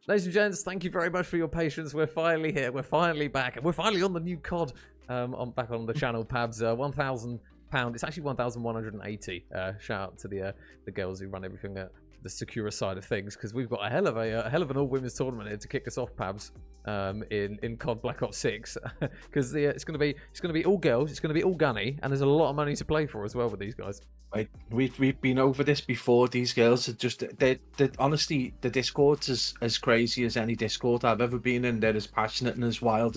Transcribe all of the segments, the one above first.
Ladies and gents, thank you very much for your patience. We're finally here. We're finally back. And we're finally on the new COD. Back on the channel, Pabs. £1,000. It's actually 1,180. Shout out to the girls who run everything at the Sakura side of things, because we've got a hell of an all women's tournament here to kick us off, Pabs. In COD Black Ops 6, because it's gonna be all girls. It's gonna be all gunny, and there's a lot of money to play for as well with these guys. Like we've been over this before. These girls are just they honestly, the Discord's as crazy as any Discord I've ever been in. They're as passionate and as wild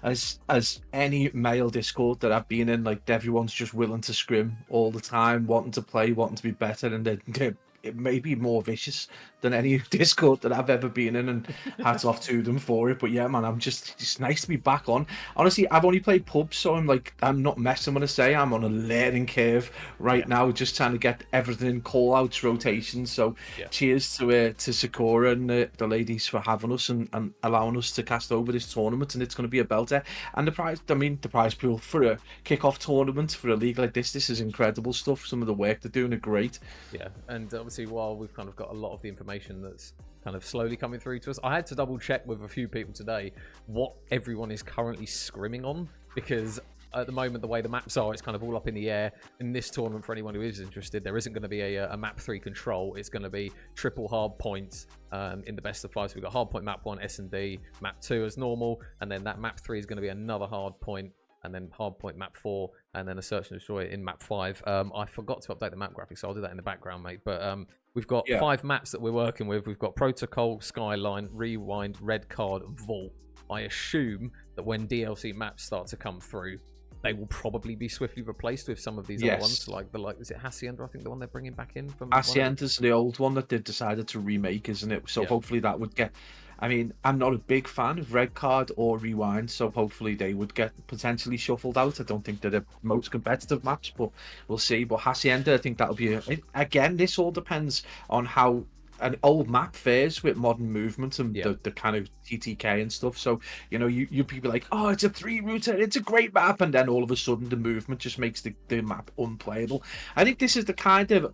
as any male Discord that I've been in. Like, everyone's just willing to scrim all the time, wanting to play, wanting to be better, and they're it may be more vicious than any Discord that I've ever been in, and hats off to them for it. But yeah, man, it's nice to be back on. Honestly, I've only played pubs, so I'm not messing when I say I'm on a learning curve right now, just trying to get everything in, call outs, rotations. So cheers to Sakura and the ladies for having us and allowing us to cast over this tournament, and it's going to be a belter. And the prize pool for a kick-off tournament for a league like this is incredible stuff. Some of the work they're doing are great. Yeah, and obviously, while we've kind of got a lot of the information that's kind of slowly coming through to us, I had to double check with a few people today what everyone is currently scrimming on, because at the moment, the way the maps are, it's kind of all up in the air. In this tournament, for anyone who is interested, there isn't going to be a map 3 control. It's going to be triple hard points in the best of 5. So we've got hard point map 1, S&D, map 2 as normal, and then that map 3 is going to be another hard point, and then hardpoint map 4, and then a search and destroy in map 5. I forgot to update the map graphics, so I'll do that in the background, mate. But we've got 5 maps that we're working with. We've got Protocol, Skyline, Rewind, Red Card, Vault. I assume that when DLC maps start to come through, they will probably be swiftly replaced with some of these other ones, like is it Hacienda? I think the one they're bringing back in from Hacienda's the old one that they've decided to remake, isn't it? So hopefully that would get. I mean, I'm not a big fan of Red Card or Rewind, so hopefully they would get potentially shuffled out. I don't think they're the most competitive maps, but we'll see. But Hacienda, I think that'll be again. This all depends on how an old map fares with modern movement and the kind of TTK and stuff. So, you know, you people like, oh, it's a 3-router, it's a great map, and then all of a sudden the movement just makes the map unplayable. I think this is the kind of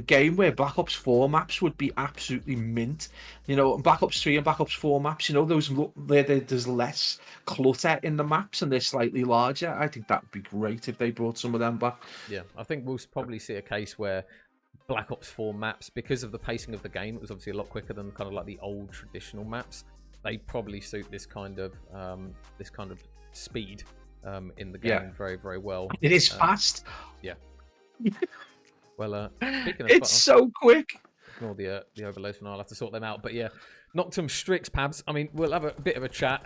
game where Black Ops 4 maps would be absolutely mint. You know, Black Ops 3 and Black Ops 4 maps, you know, those there's less clutter in the maps and they're slightly larger. I think that would be great if they brought some of them back. Yeah, I think we'll probably see a case where Black Ops 4 maps, because of the pacing of the game, it was obviously a lot quicker than kind of like the old traditional maps. They probably suit this kind of speed in the game very, very well. It is fast. Yeah. Well, speaking of it's so quick. Ignore the overlays for now. I'll have to sort them out. But yeah, Noctem Strix, Pabs. I mean, we'll have a bit of a chat.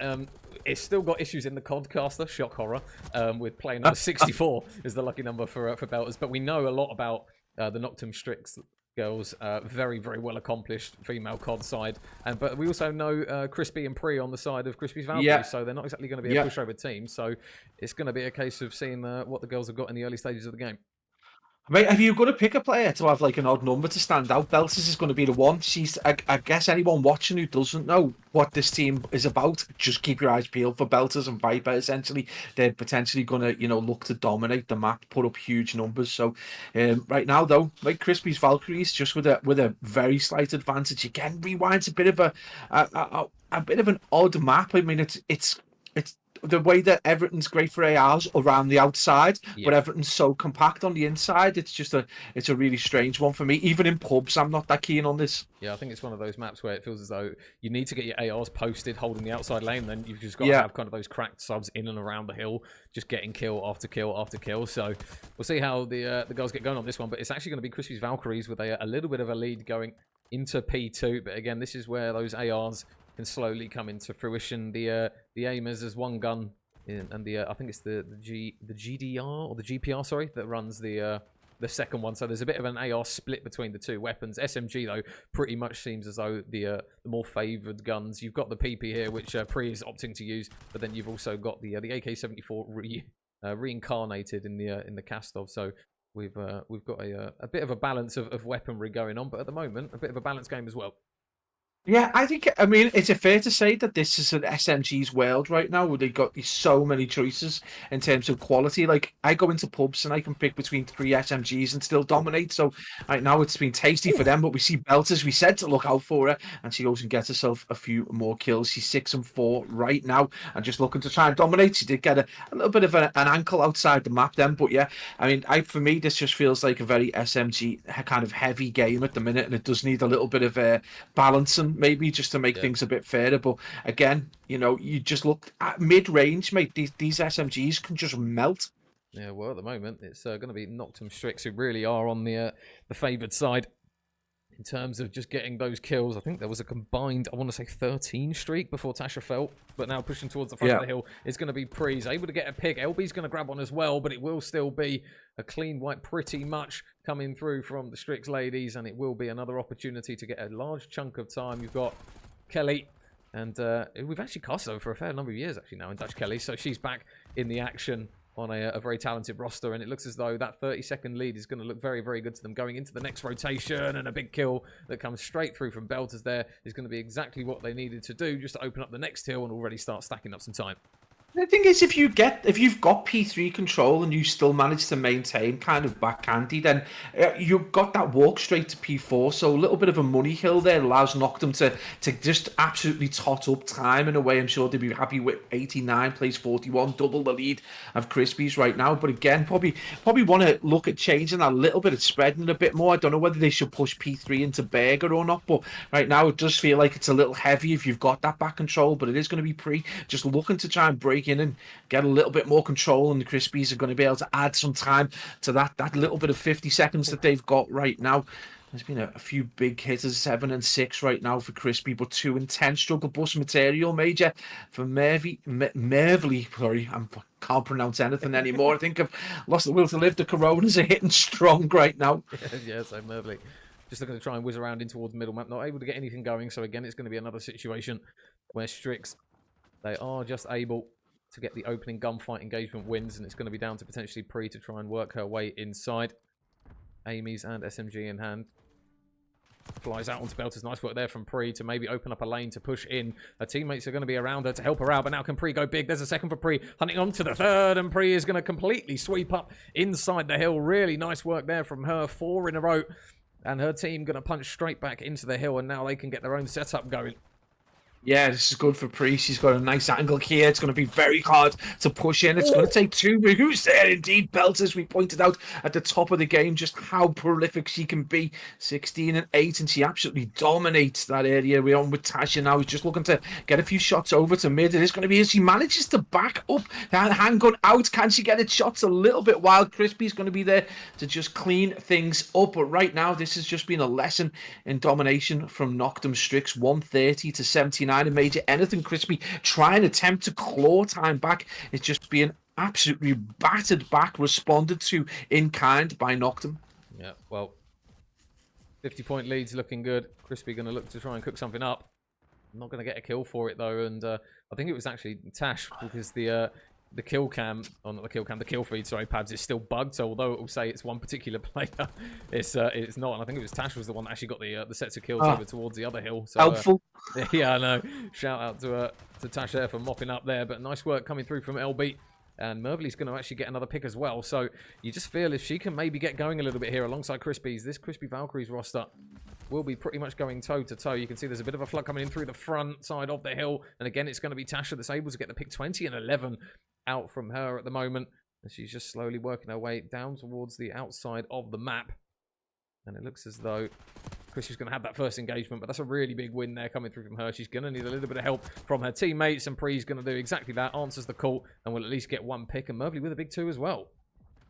It's still got issues in the Codcaster, shock horror, with player number 64 is the lucky number for Belterz. But we know a lot about the Noctem Strix girls, very, very well accomplished female COD side, but we also know Krispie and Pree on the side of Krispies Valks, so they're not exactly going to be a pushover team. So it's going to be a case of seeing what the girls have got in the early stages of the game. Mate, have you got to pick a player to have like an odd number to stand out? Belterz is going to be the one. I guess anyone watching who doesn't know what this team is about, just keep your eyes peeled for Belterz and Viper. Essentially, they're potentially going to, you know, look to dominate the map, put up huge numbers. So right now, though, like Krispies Valkyries, just with a very slight advantage. Again, Rewind's a bit of a bit of an odd map. I mean, it's the way that everything's great for ARs around the outside, but everything's so compact on the inside. It's a really strange one for me. Even in pubs, I'm not that keen on this. Yeah, I think it's one of those maps where it feels as though you need to get your ARs posted holding the outside lane, then you've just got to have kind of those cracked subs in and around the hill, just getting kill after kill after kill. So we'll see how the guys get going on this one, but it's actually going to be Krispies Valkyries with a little bit of a lead going into P2. But again, this is where those ARs can slowly come into fruition. The aim is as one gun, and I think it's the GDR or the GPR, sorry, that runs the second one. So there's a bit of an AR split between the two weapons. SMG though pretty much seems as though the more favoured guns. You've got the PP here, which Pree is opting to use, but then you've also got the AK-74 reincarnated in the Kastov. So we've got a bit of a balance of weaponry going on, but at the moment a bit of a balanced game as well. Yeah, I mean, is it fair to say that this is an SMG's world right now where they've got so many choices in terms of quality? Like, I go into pubs and I can pick between 3 SMGs and still dominate. So, right now it's been tasty for Oof. them, but we see Belterz, we said to look out for her, and she goes and gets herself a few more kills. She's 6 and 4 right now and just looking to try and dominate. She did get a little bit of an ankle outside the map then, but yeah, I mean, for me, this just feels like a very SMG kind of heavy game at the minute, and it does need a little bit of balancing maybe just to make Yeah. things a bit fairer. But again, you know, you just look at mid-range, mate. These SMGs can just melt. Yeah, well, at the moment, it's going to be Noctem Strix who really are on the favoured side in terms of just getting those kills. I think there was a combined, I want to say 13 streak before Tasha fell, but now pushing towards the front of the hill is going to be Pree's able to get a pick. LB's going to grab one as well, but it will still be a clean wipe pretty much coming through from the Strix ladies, and it will be another opportunity to get a large chunk of time. You've got Kelly, and we've actually cast over for a fair number of years actually now in DutchKellie, so she's back in the action on a very talented roster, and it looks as though that 30-second lead is going to look very, very good to them going into the next rotation, and a big kill that comes straight through from Belterz there is going to be exactly what they needed to do just to open up the next hill and already start stacking up some time. The thing is, if you've got P3 control and you still manage to maintain kind of backhandy, then you've got that walk straight to P4. So a little bit of a money hill there allows Noctem to just absolutely tot up time in a way. I'm sure they'd be happy with 89 plays 41, double the lead of Krispies right now. But again, probably want to look at changing that a little bit, it's spreading it a bit more. I don't know whether they should push P3 into Berger or not, but right now it does feel like it's a little heavy if you've got that back control. But it is going to be Pree just looking to try and break in and get a little bit more control, and the Krispies are going to be able to add some time to that little bit of 50 seconds that they've got right now. There's been a few big hitters, 7 and 6 right now for Krispie, but 2 and 10 struggle bus material major for Mervli. Sorry, I can't pronounce anything anymore. I think I've lost the will to live. The Coronas are hitting strong right now. Yeah, so Mervli just looking to try and whiz around in towards middle map, not able to get anything going. So again, it's going to be another situation where Strix, they are just able to get the opening gunfight engagement wins, and it's going to be down to potentially Pree to try and work her way inside. Amy's and SMG in hand. Flies out onto Belterz. Nice work there from Pree to maybe open up a lane to push in. Her teammates are going to be around her to help her out, but now can Pree go big? There's a second for Pree, hunting on to the third, and Pree is going to completely sweep up inside the hill. Really nice work there from her. 4 in a row, and her team going to punch straight back into the hill, and now they can get their own setup going. Yeah, this is good for Pree. She's got a nice angle here. It's going to be very hard to push in. It's going to take 2 moves there. Indeed, Belterz, we pointed out at the top of the game just how prolific she can be. 16 and 8, and she absolutely dominates that area. We're on with Tasha now. He's just looking to get a few shots over to mid. It is going to be as she manages to back up that handgun out. Can she get it shots a little bit wild? Krispie's going to be there to just clean things up. But right now, this has just been a lesson in domination from Noctem Strix. 130 to 79. And major anything Krispie try and attempt to claw time back. It's just being absolutely battered back, responded to in kind by Noctem. Yeah, well, 50-point lead's looking good. Krispie going to look to try and cook something up. Not going to get a kill for it though, and I think it was actually Tash, because the kill cam, or not the kill cam, the kill feed, sorry, Pabs, is still bugged. So although it will say it's one particular player, it's not. And I think it was Tash was the one that actually got the sets of kills over towards the other hill. So, helpful. Yeah, I know. Shout out to Tash there for mopping up there. But nice work coming through from LB. And Mervli's going to actually get another pick as well. So you just feel if she can maybe get going a little bit here alongside Krispies, this Krispie Valkyries roster will be pretty much going toe-to-toe. You can see there's a bit of a flood coming in through the front side of the hill. And again, it's going to be Tasha that's able to get the pick. 20 and 11 out from her at the moment. And she's just slowly working her way down towards the outside of the map. And it looks as though Krispie's going to have that first engagement, but that's a really big win there coming through from her. She's going to need a little bit of help from her teammates, and Pree's going to do exactly that, answers the call, and will at least get 1 pick, and Mervli with a big 2 as well.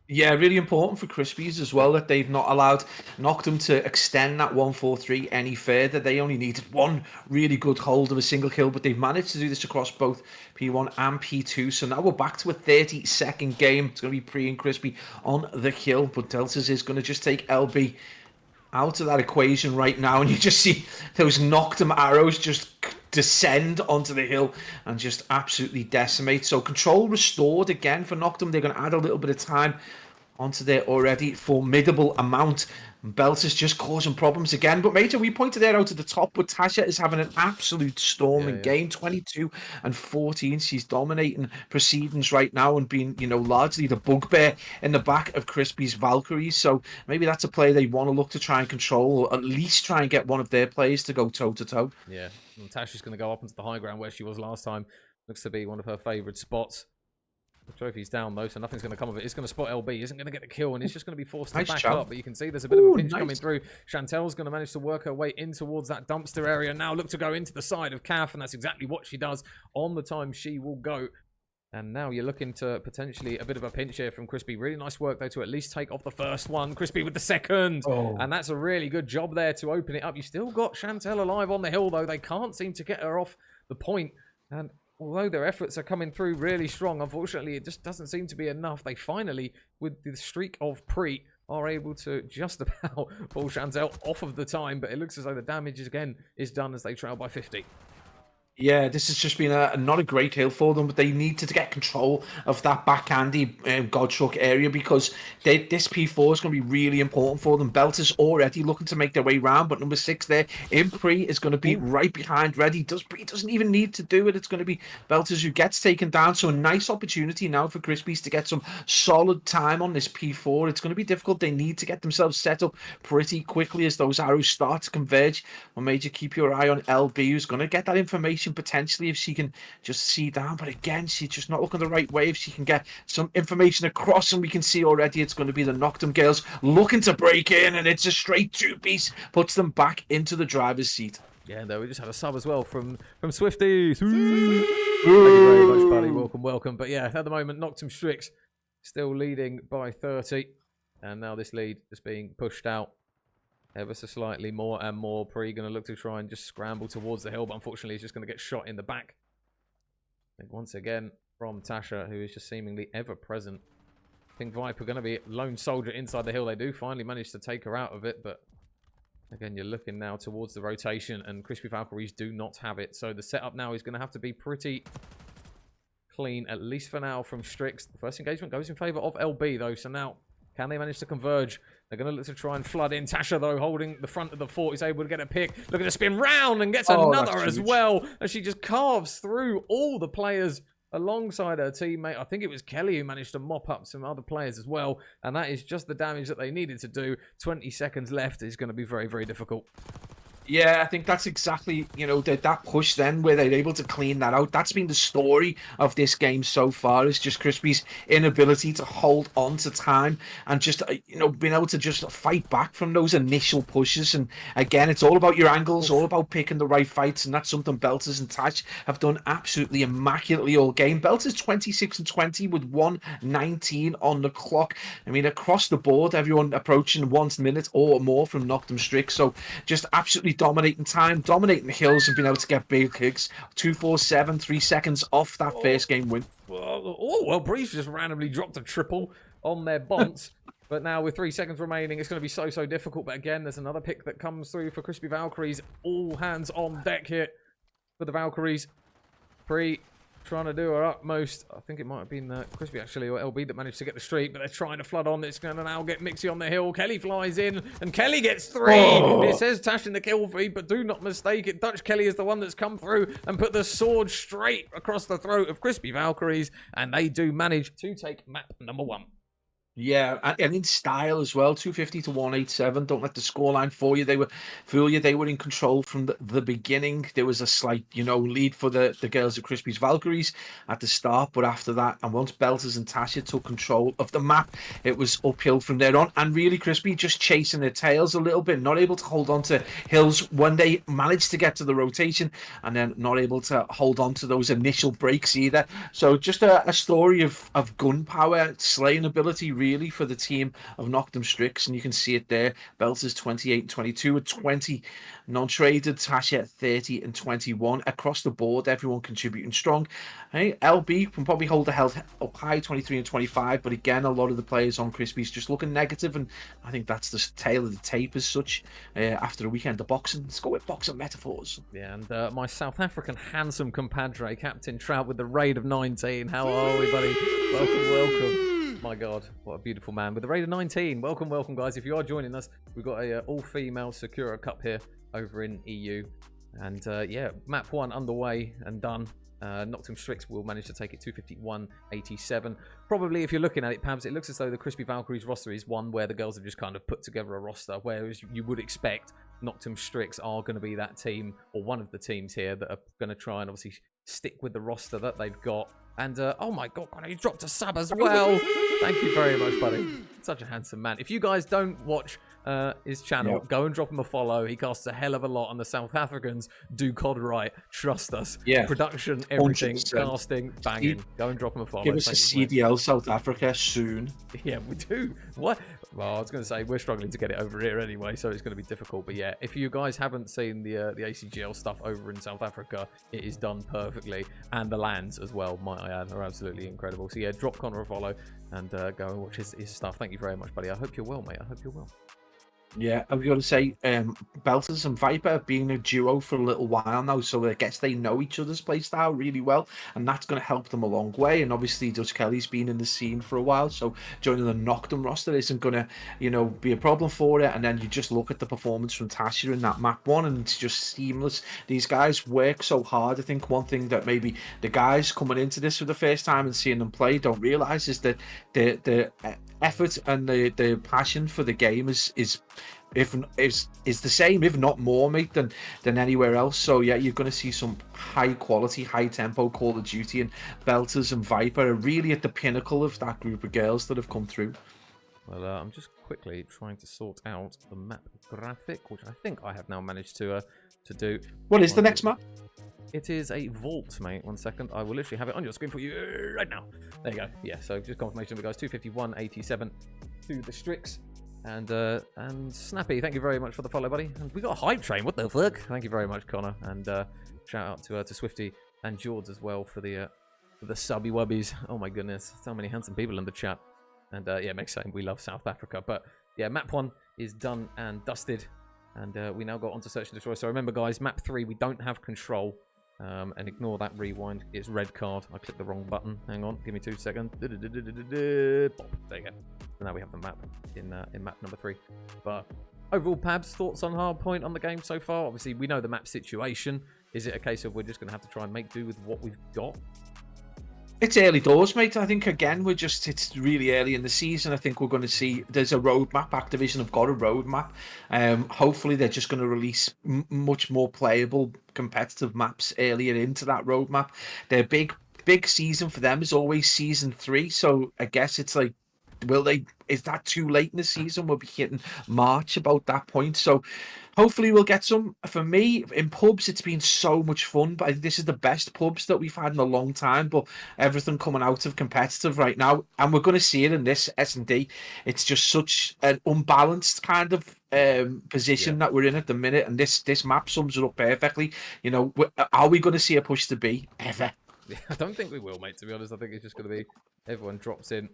Yeah, really important for Krispies as well that they've not allowed Noctem to extend that 1-4-3 any further. They only needed 1 really good hold of a single kill, but they've managed to do this across both P1 and P2. So now we're back to a 30-second game. It's going to be Pree and Krispie on the kill, but Belterz is going to just take LB out of that equation right now, and you just see those Noctem arrows just descend onto the hill and just absolutely decimate. So control restored again for Noctem. They're going to add a little bit of time onto their already formidable amount. Belterz just causing problems again. But Major, we pointed that out at the top, but Tasha is having an absolute storming game. 22 and 14. She's dominating proceedings right now and being, you know, largely the bugbear in the back of Krispie's Valkyries. So maybe that's a play they want to look to try and control, or at least try and get one of their players to go toe-to-toe. Yeah, and Tasha's going to go up into the high ground where she was last time. Looks to be one of her favourite spots. The trophy's down though, so nothing's going to come of it. It's going to spot LB, isn't going to get the kill, and it's just going to be forced to back up. But you can see there's a bit of a pinch coming through. Chantel's going to manage to work her way in towards that dumpster area. Now look to go into the side of Calf, and that's exactly what she does on the time she will go. And now you're looking to potentially a bit of a pinch here from Krispie. Really nice work, though, to at least take off the first one. Krispie with the second. And that's a really good job there to open it up. You still got Chantel alive on the hill, though. They can't seem to get her off the point. And although their efforts are coming through really strong, unfortunately, it just doesn't seem to be enough. They finally, with the streak of Pree, are able to just about pull Chantel off of the time. But it looks as though the damage, again, is done as they trail by 50. Yeah, this has just been not a great hill for them, but they need to get control of that backhandy Godshook area because this P4 is going to be really important for them. Belterz already looking to make their way round, but number 6 there, Pree, is going to be right behind ready. Pree doesn't even need to do it. It's going to be Belterz who gets taken down. So a nice opportunity now for Krispies to get some solid time on this P4. It's going to be difficult. They need to get themselves set up pretty quickly as those arrows start to converge. Well, Major, keep your eye on LB, who's going to get that information potentially if she can just see down, but again, she's just not looking the right way. If she can get some information across, and we can see already it's going to be the Noctem girls looking to break in, and it's a straight two-piece, puts them back into the driver's seat. Yeah, though we just had a sub as well from Swifty. Thank you very much, buddy. Welcome. But yeah, at the moment, Noctem Strix still leading by 30, and now this lead is being pushed out ever so slightly more and more. Pree going to look to try and just scramble towards the hill, but unfortunately he's just going to get shot in the back. And once again from Tasha, who is just seemingly ever present. P1nkViper going to be lone soldier inside the hill. They do finally manage to take her out of it, but again, you're looking now towards the rotation, and Krispie Valkyries do not have it. So the setup now is going to have to be pretty clean, at least for now, from Strix. The first engagement goes in favour of LB, though, so now can they manage to converge? They're going to look to try and flood in. Tasha, though, holding the front of the fort, is able to get a pick. Looking to spin round and gets another as well. As she just carves through all the players alongside her teammate. I think it was Kelly who managed to mop up some other players as well. And that is just the damage that they needed to do. 20 seconds left is going to be very, very difficult. Yeah, I think that's exactly, you know, that push then where they're able to clean that out. That's been the story of this game so far. It's just Krispie's inability to hold on to time and just, you know, being able to just fight back from those initial pushes. And again, it's all about your angles, all about picking the right fights. And that's something Belterz and Tash have done absolutely immaculately all game. Belterz 26 and 20 with 1:19 on the clock. I mean, across the board, everyone approaching 1 minute or more from Noctem Strix. So just absolutely dominating time, dominating the hills, and being able to get big kicks. 2:47, 3 seconds off that first game win. Well, Breeze just randomly dropped a triple on their bonds. But now with 3 seconds remaining, it's going to be so difficult. But again, there's another pick that comes through for Krispie Valkyries. All hands on deck here for the Valkyries. Pree trying to do her utmost. I think it might have been Krispie actually, or LB, that managed to get the streak, but they're trying to flood on. It's going to now get Mixie on the hill. Kelly flies in, and Kelly gets 3. It says Tash in the kill feed, but do not mistake it. DutchKellie is the one that's come through and put the sword straight across the throat of Krispie Valkyries, and they do manage to take map number 1. Yeah, and in style as well, 250 to 187. Don't let the scoreline fool you. They were in control from the beginning. There was a slight, you know, lead for the girls of Krispie's Valkyries at the start, but after that, and once Belterz and Tasha took control of the map, it was uphill from there on. And really, Krispie just chasing their tails a little bit, not able to hold on to hills when they managed to get to the rotation, and then not able to hold on to those initial breaks either. So just a story of gunpowder, slaying ability, really, for the team of Noctem Strix, and you can see it there. Belterz 28 and 22 with 20 non-traded. Tasha 30 and 21 across the board. Everyone contributing strong. Hey, LB can probably hold the health up high, 23 and 25, but again, a lot of the players on Krispies just looking negative, and I think that's the tale of the tape as such. After a weekend of boxing, let's go with boxing metaphors. Yeah, and my South African handsome compadre, Captain Trout, with the raid of 19. How are we, buddy? Welcome. My God, what a beautiful man with the Raider 19. Welcome, welcome, guys. If you are joining us, we've got a all-female Sakura Cup here over in EU. And yeah, map 1 underway and done. Noctem Strix will manage to take it 251.87. Probably, if you're looking at it, Pabs, it looks as though the Krispie Valkyries roster is one where the girls have just kind of put together a roster, whereas you would expect Noctem Strix are going to be that team, or one of the teams here, that are going to try and obviously stick with the roster that they've got. And, oh my God, he dropped a sub as well. Thank you very much, buddy. Such a handsome man. If you guys don't watch his channel, go and drop him a follow. He casts a hell of a lot, and the South Africans do COD right. Trust us. Yeah. Production, everything, 100%. Casting, banging. Go and drop him a follow. Give us a CDL South Africa soon. Yeah, we do. What? Well, I was going to say, we're struggling to get it over here anyway, so it's going to be difficult. But yeah, if you guys haven't seen the ACGL stuff over in South Africa, it is done perfectly. And the lands as well, might I add, are absolutely incredible. So yeah, drop Connor a follow and go and watch his stuff. Thank you very much, buddy. I hope you're well, mate. I hope you're well. Yeah, I've got to say, Belterz and Viper have been a duo for a little while now, so I guess they know each other's playstyle really well, and that's going to help them a long way. And obviously, DutchKellie's been in the scene for a while, so joining the Noctem roster isn't going to, you know, be a problem for it. And then you just look at the performance from Tasha in that map 1, and it's just seamless. These guys work so hard. I think one thing that maybe the guys coming into this for the first time and seeing them play don't realize is that the effort and the passion for the game is the same, if not more, mate, than anywhere else. So yeah, you're going to see some high quality, high tempo Call of Duty, and Belterz and Viper are really at the pinnacle of that group of girls that have come through. Well, I'm just quickly trying to sort out the map graphic, which I think I have now managed to do. What is the next map? It is a vault, mate. 1 second. I will literally have it on your screen for you right now. There you go. Yeah, so just confirmation of the guys. 251.87 to the Strix. And Snappy, thank you very much for the follow, buddy. And we got a hype train. What the fuck? Thank you very much, Connor. And shout out to Swifty and George as well for the subby wubbies. Oh my goodness, so many handsome people in the chat. And yeah, makes sense. We love South Africa. But yeah, map 1 is done and dusted. And we now go on to search and destroy. So remember, guys, map 3 we don't have control. And ignore that rewind. It's red card. I clicked the wrong button. Hang on, give me 2 seconds. There you go. So now we have the map in map number 3. But overall, Pabs, thoughts on Hardpoint on the game so far? Obviously, we know the map situation. Is it a case of we're just going to have to try and make do with what we've got? It's early doors, mate. I think, again, it's really early in the season. I think we're going to see there's a roadmap. Activision have got a roadmap. Hopefully, they're just going to release much more playable, competitive maps earlier into that roadmap. Their big season for them is always season 3. So I guess it's like, is that too late in the season? We'll be hitting March about that point. So hopefully we'll get some. For me, in pubs, it's been so much fun. But this is the best pubs that we've had in a long time. But everything coming out of competitive right now, and we're going to see it in this S&D. It's just such an unbalanced kind of position that we're in at the minute. And this map sums it up perfectly. You know, are we going to see a push to B ever? Yeah, I don't think we will, mate, to be honest. I think it's just going to be everyone drops in.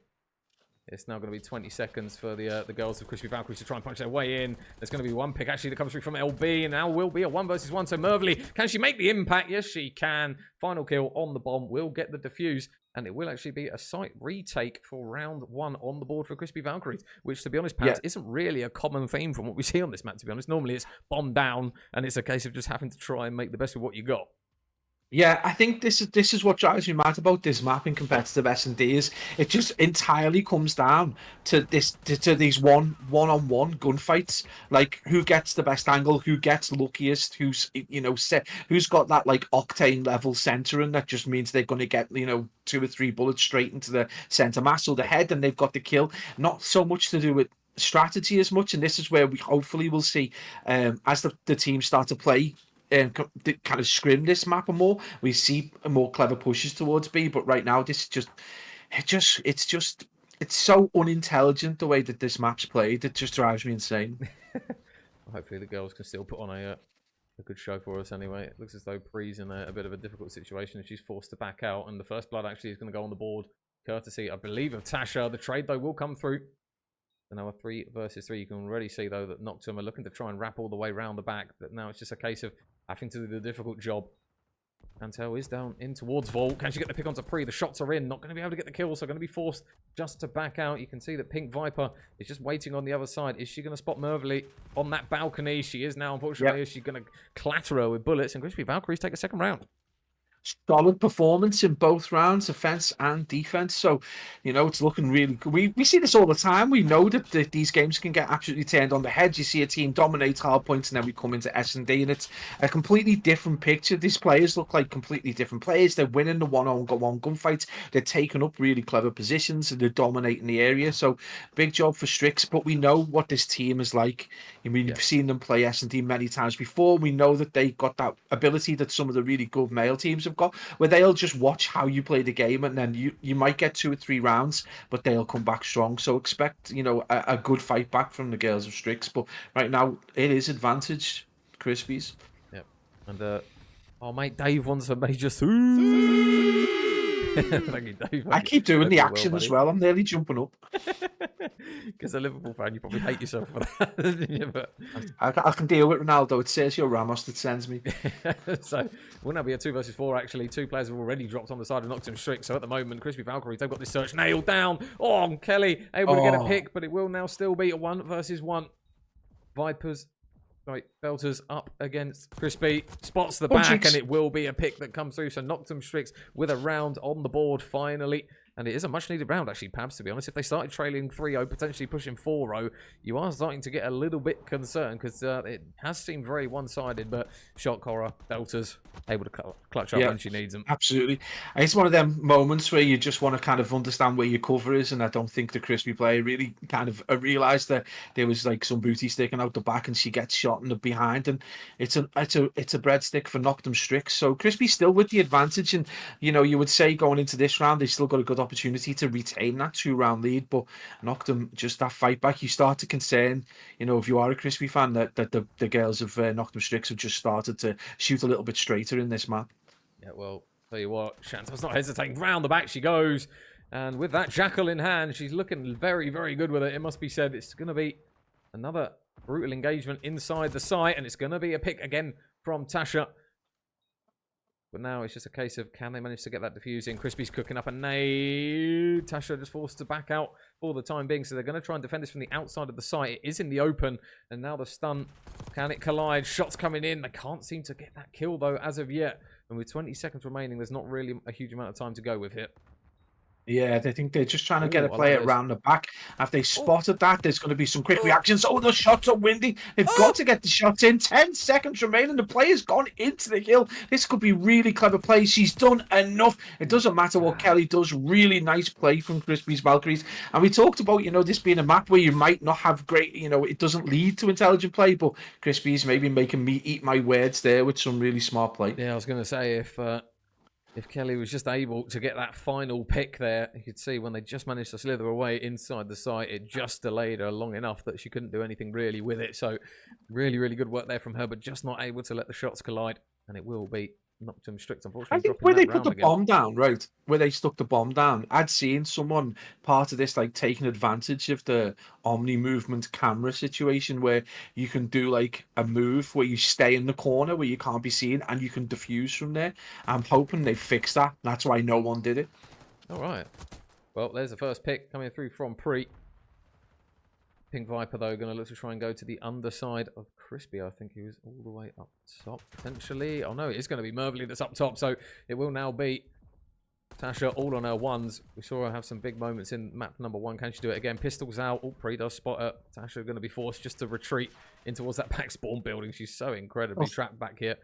It's now going to be 20 seconds for the girls of Krispie Valkyries to try and punch their way in. There's going to be one pick, actually, that comes through from LB, and now will be a 1 versus 1. So iMervli, can she make the impact? Yes, she can. Final kill on the bomb will get the defuse, and it will actually be a site retake for round 1 on the board for Krispie Valkyries, which, to be honest, Pats, isn't really a common theme from what we see on this map, to be honest. Normally, it's bomb down, and it's a case of just having to try and make the best of what you got. Yeah, I think this is what drives me mad about this map in competitive S&D is it just entirely comes down to these one-on-one gunfights. Like, who gets the best angle, who gets luckiest, who's got that like octane level centering that just means they're going to get 2 or 3 bullets straight into the center mass or the head, and they've got the kill. Not so much to do with strategy as much, and this is where we hopefully will see as the teams start to play. Kind of scrim this map more. We see more clever pushes towards B, but right now this it's so unintelligent the way that this map's played. It just drives me insane. Hopefully the girls can still put on a good show for us anyway. It looks as though Pree's in a bit of a difficult situation. She's forced to back out, and the first blood actually is going to go on the board, courtesy, I believe, of Tasha. The trade though will come through. So now a 3 versus 3. You can already see though that Noctem are looking to try and wrap all the way around the back. But now it's just a case of having to do the difficult job Antel is down in towards Vault. Can she get the pick onto Pree? The shots are in. Not going to be able to get the kill, so going to be forced just to back out. You can see that P1nkViper is just waiting on the other side. Is she going to spot iMervli on that balcony? She is now, unfortunately. Is she going to clatter her with bullets? And Krispie Valkyries take a second round. Solid performance in both rounds, offense and defense. So, you know, it's looking really good. We see this all the time. We know that these games can get absolutely turned on the head. You see a team dominate hard points, and then we come into S&D, and it's a completely different picture. These players look like completely different players. They're winning the one-on-one gunfights. They're taking up really clever positions, and they're dominating the area. So, big job for Strix. But we know what this team is like. I mean, we've seen them play S&D many times before. We know that they got that ability that some of the really good male teams have got, where they'll just watch how you play the game, and then you might get 2 or 3 rounds, but they'll come back strong. So expect, you know, a good fight back from the girls of Strix. But right now it is advantage Krispies. Yep. And oh mate, Dave wants a major Thank you, Dave. I keep doing the action as well. I'm nearly jumping up. Because a Liverpool fan, you probably hate yourself for that. But I can deal with Ronaldo. It's Sergio Ramos that sends me. So will now be a 2 versus 4. Actually, 2 players have already dropped on the side of Noctem Strix. So at the moment, Krispie Valkyries, they've got this search nailed down. Oh, Kelly able to get a pick, but it will now still be a 1 versus 1. Vipers. Right, Belterz up against Krispie, spots the back, and it will be a pick that comes through. So Noctem Strix with a round on the board finally. And it is a much-needed round, actually, Pabs, to be honest. If they started trailing 3-0, potentially pushing 4-0, you are starting to get a little bit concerned, because it has seemed very one-sided, but Shot Cora, Belterz, able to clutch up when she needs them. Absolutely. And it's one of them moments where you just want to kind of understand where your cover is, and I don't think the Krispie player really kind of realised that there was like some booty sticking out the back, and she gets shot in the behind, and it's a breadstick for Noctem Strix. So Krispie's still with the advantage, and you know, you would say going into this round, they still got a good opportunity to retain that 2-round lead, but Noctem, just that fight back, you start to concern, you know, if you are a Krispie fan, that the girls of Noctem Strix have just started to shoot a little bit straighter in this map. Yeah, well, tell you what, Chantal's not hesitating. Round the back she goes, and with that jackal in hand, she's looking very, very good with it. It must be said. It's going to be another brutal engagement inside the site, and it's going to be a pick again from Tasha. But now it's just a case of, can they manage to get that defusing? Krispie's cooking up a nade. Tasha just forced to back out for the time being. So they're going to try and defend this from the outside of the site. It is in the open. And now the stun. Can it collide? Shots coming in. They can't seem to get that kill, though, as of yet. And with 20 seconds remaining, there's not really a huge amount of time to go with it. Yeah, they think they're just trying to get a player around the back. If they spotted that, there's going to be some quick reactions. Oh, the shots are windy. They've got to get the shots in. 10 seconds remaining. The player's gone into the kill. This could be really clever play. She's done enough. It doesn't matter what Kelly does. Really nice play from Krispie's Valkyries. And we talked about, you know, this being a map where you might not have great, you know, it doesn't lead to intelligent play, but Krispie's maybe making me eat my words there with some really smart play. Yeah, I was going to say, if Kelly was just able to get that final pick there, you could see when they just managed to slither away inside the site, it just delayed her long enough that she couldn't do anything really with it. So really, really good work there from her, but just not able to let the shots collide. And it will be Noctem Strix, unfortunately. I think where they put the bomb down, right, where they stuck the bomb down, I'd seen someone part of this, like, taking advantage of the Omni movement camera situation where you can do like a move where you stay in the corner where you can't be seen and you can defuse from there. I'm hoping they fix that. That's why no one did it. All right. Well, there's the first pick coming through from Pree. P1nkViper, though, going to look to try and go to the underside of Krispie. I think he was all the way up top, potentially. Oh, no, it is going to be iMervli that's up top. So it will now be Tasha all on her ones. We saw her have some big moments in map number 1. Can she do it again? Pistols out. Oh, Pree does spot her. Tasha going to be forced just to retreat in towards that back spawn building. She's so incredibly trapped back here.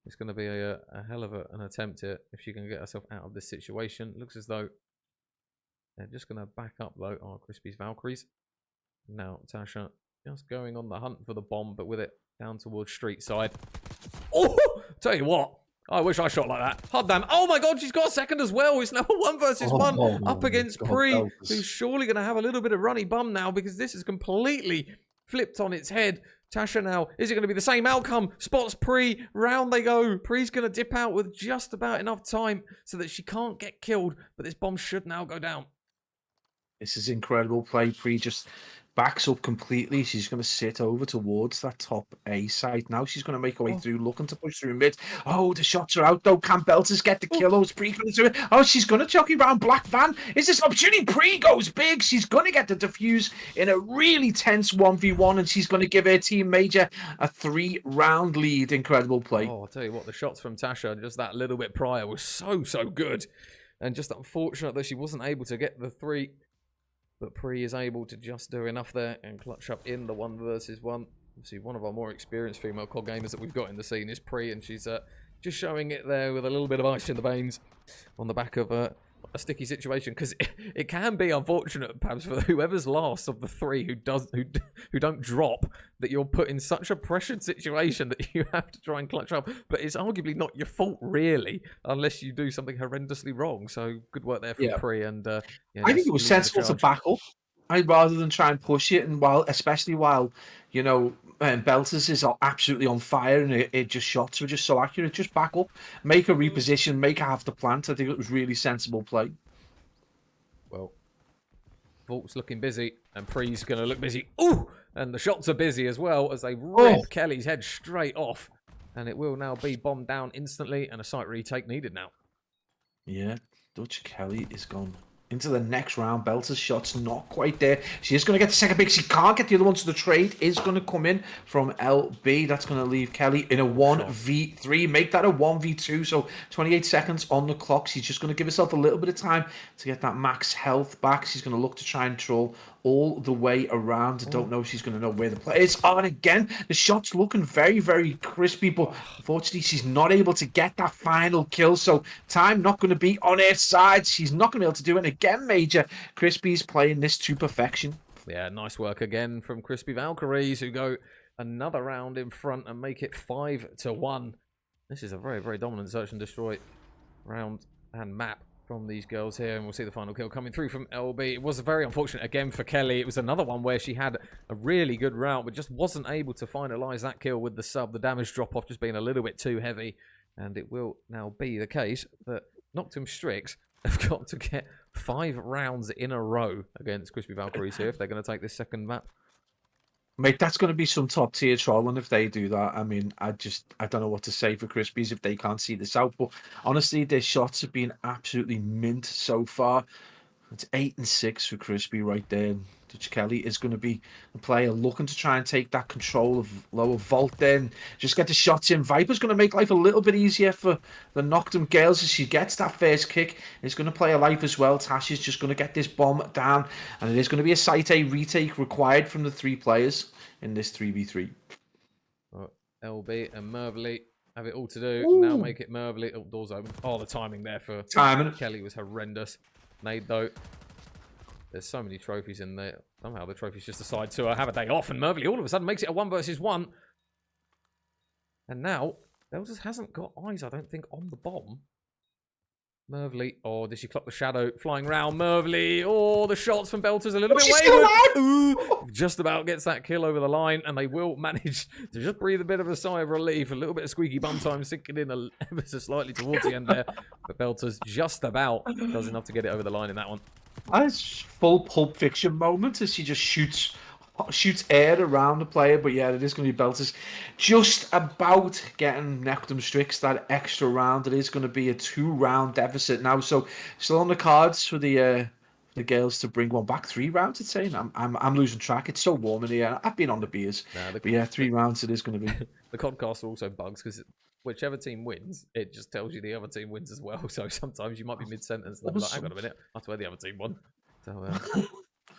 It's going to be a hell of an attempt here if she can get herself out of this situation. Looks as though they're just going to back up, though. Oh, Krispie's Valkyries. Now, Tasha just going on the hunt for the bomb, but with it down towards street side. Oh, tell you what. I wish I shot like that. Hot damn. Oh my god, she's got a second as well. It's now 1 versus 1 up against Pree, who's surely going to have a little bit of runny bum now because this is completely flipped on its head. Tasha now, is it going to be the same outcome? Spots Pree, round they go. Pree's going to dip out with just about enough time so that she can't get killed, but this bomb should now go down. This is incredible play. Pree just backs up completely. She's going to sit over towards that top A site. Now she's going to make her way through, looking to push through mid. Oh, the shots are out though. Can Belterz get the kill? Oh, it's Pree going to do it. Oh, she's going to jockey around Black Van. Is this an opportunity? Pree goes big. She's going to get the defuse in a really tense 1v1, and she's going to give her team Major a 3-round lead. Incredible play. Oh, I'll tell you what, the shots from Tasha just that little bit prior was so good. And just unfortunate that she wasn't able to get the 3. But Pree is able to just do enough there and clutch up in the 1 versus 1. Obviously, one of our more experienced female COD gamers that we've got in the scene is Pree, and she's just showing it there with a little bit of ice in the veins on the back of a sticky situation, because it can be unfortunate, perhaps, for whoever's last of the 3 who don't drop, that you're put in such a pressured situation that you have to try and clutch up. But it's arguably not your fault, really, unless you do something horrendously wrong. So good work there from Pree, and yeah, I think it was sensible to back up, rather than try and push it, and especially while you know Belterz is absolutely on fire, and it just shots were just so accurate. Just back up, make a reposition, make her have to plant. I think it was really sensible play. Well, Valks looking busy, and Pree's going to look busy. Ooh! And the shots are busy as well, as they rip Kellie's head straight off. And it will now be bombed down instantly, and a site retake needed now. Yeah, DutchKellie is gone into the next round. Belterz shot's not quite there. She is going to get the second pick. She can't get the other one, so the trade is going to come in from LB. That's going to leave Kelly in a 1v3. Make that a 1v2. So 28 seconds on the clock. She's just going to give herself a little bit of time to get that max health back. She's going to look to try and troll all the way around. I don't know if she's going to know where the players are. And again, the shot's looking very, very crispy, but unfortunately, she's not able to get that final kill. So time not going to be on her side. She's not going to be able to do it. And again, Major Krispies playing this to perfection. Yeah, nice work again from Krispie Valkyries, who go another round in front and make it 5-1. This is a very, very dominant search and destroy round and map from these girls here, and we'll see the final kill coming through from LB. It was very unfortunate again for Kelly. It was another one where she had a really good round, but just wasn't able to finalize that kill with the sub. The damage drop-off just being a little bit too heavy, and it will now be the case that Noctem Strix have got to get 5 rounds in a row against Krispie Valkyries here if they're going to take this second map. Mate, that's going to be some top tier trolling if they do that. I mean, I don't know what to say for Krispies if they can't see this out. But honestly, their shots have been absolutely mint so far. It's 8-6 for Krispie right there. DutchKellie is going to be the player looking to try and take that control of lower vault then. Just get the shots in. Viper's going to make life a little bit easier for the Noctem girls as she gets that first kick. It's going to play a life as well. Tasha's just going to get this bomb down. And it is going to be a Site A retake required from the 3 players in this 3v3. Right, LB and iMervli have it all to do. Now make it iMervli. Oh, doors open. Oh, the timing there for Kelly was horrendous. Nade though. There's so many trophies in there. Somehow the trophies just decide to have a day off, and iMervli all of a sudden makes it a 1 versus 1. And now Belterz hasn't got eyes, I don't think, on the bomb. iMervli, oh, did she clock the shadow flying round? iMervli, oh, the shots from Belterz a little bit wayward. Just about gets that kill over the line, and they will manage to just breathe a bit of a sigh of relief. A little bit of squeaky bum time sinking in ever so slightly towards the end there. But Belterz just about does enough to get it over the line in that one. That's full Pulp Fiction moment as she just shoots air around the player. But yeah, it is going to be Belterz just about getting Noctem Strix that extra round. It is going to be a 2-round deficit now. So still on the cards for the girls to bring one back. 3 rounds, I'd say. I'm losing track. It's so warm in here. I've been on the beers. But yeah, 3 rounds it is going to be. The podcast also bugs because whichever team wins, it just tells you the other team wins as well. So sometimes you might be mid-sentence and like, hang on a minute, I swear the other team won. So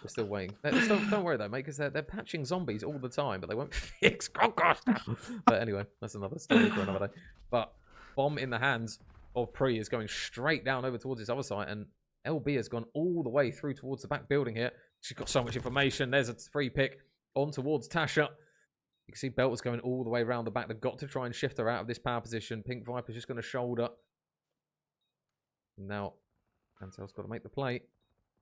we're still waiting. Don't worry though, mate, because they're patching zombies all the time, but they won't fix Crocodile. But anyway, that's another story for another day. But bomb in the hands of Pree is going straight down over towards this other side, and LB has gone all the way through towards the back building here. She's got so much information. There's a free pick on towards Tasha. You can see Belterz going all the way around the back. They've got to try and shift her out of this power position. P1nkViper's just going to shoulder. Now, Antel's got to make the play.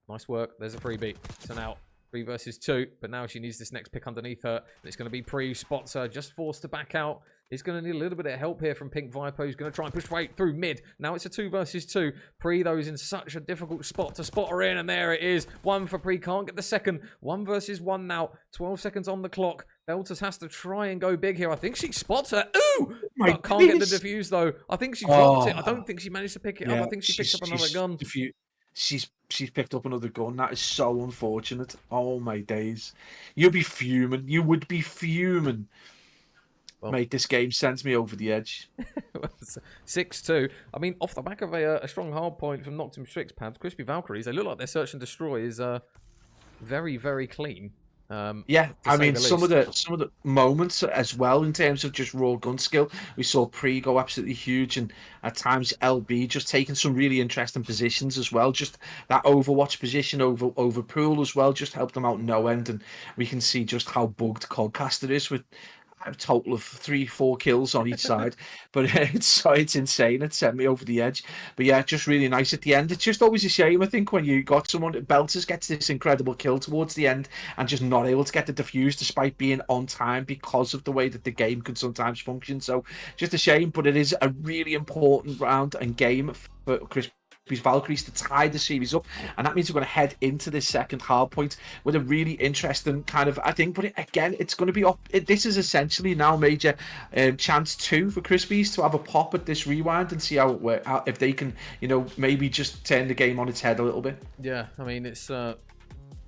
Nice work. There's a freebie. So now 3 versus 2, but now she needs this next pick underneath her. It's going to be Pree, spots her, just forced to back out. He's going to need a little bit of help here from P1nkViper. He's going to try and push right through mid. Now it's a 2 versus 2. Pree, though, is in such a difficult spot to spot her in, and there it is. 1 for Pree, can't get the second. 1 versus 1 now. 12 seconds on the clock. Belterz has to try and go big here. I think she spots her. Ooh! But can't get the defuse, though. I think she dropped it. I don't think she managed to pick it up. I think she picked up another gun. She's picked up another gun. That is so unfortunate. Oh, my days. You'd be fuming. You would be fuming. Well, mate, this game sends me over the edge. 6-2. I mean, off the back of a strong hard point from Noctem Strix pads, Krispie Valkyries, they look like their search and destroy is very, very clean. Yeah, I mean, some of the moments as well in terms of just raw gun skill. We saw Pree go absolutely huge, and at times LB just taking some really interesting positions as well. Just that Overwatch position over Pool as well just helped them out no end, and we can see just how bugged Codcaster is with a total of 3-4 kills on each side. But it's insane. It sent me over the edge. But yeah, just really nice at the end. It's just always a shame, I think, when you got someone. Belterz gets this incredible kill towards the end and just not able to get the defuse despite being on time because of the way that the game can sometimes function. So just a shame, but it is a really important round and game for Krispies Valkyries to tie the series up, and that means we're going to head into this second hard point with a really interesting kind of, I think, but again, it's going to be up. This is essentially now major chance 2 for Krispies to have a pop at this rewind and see how it works, if they can, you know, maybe just turn the game on its head a little bit. Yeah, I mean, it's a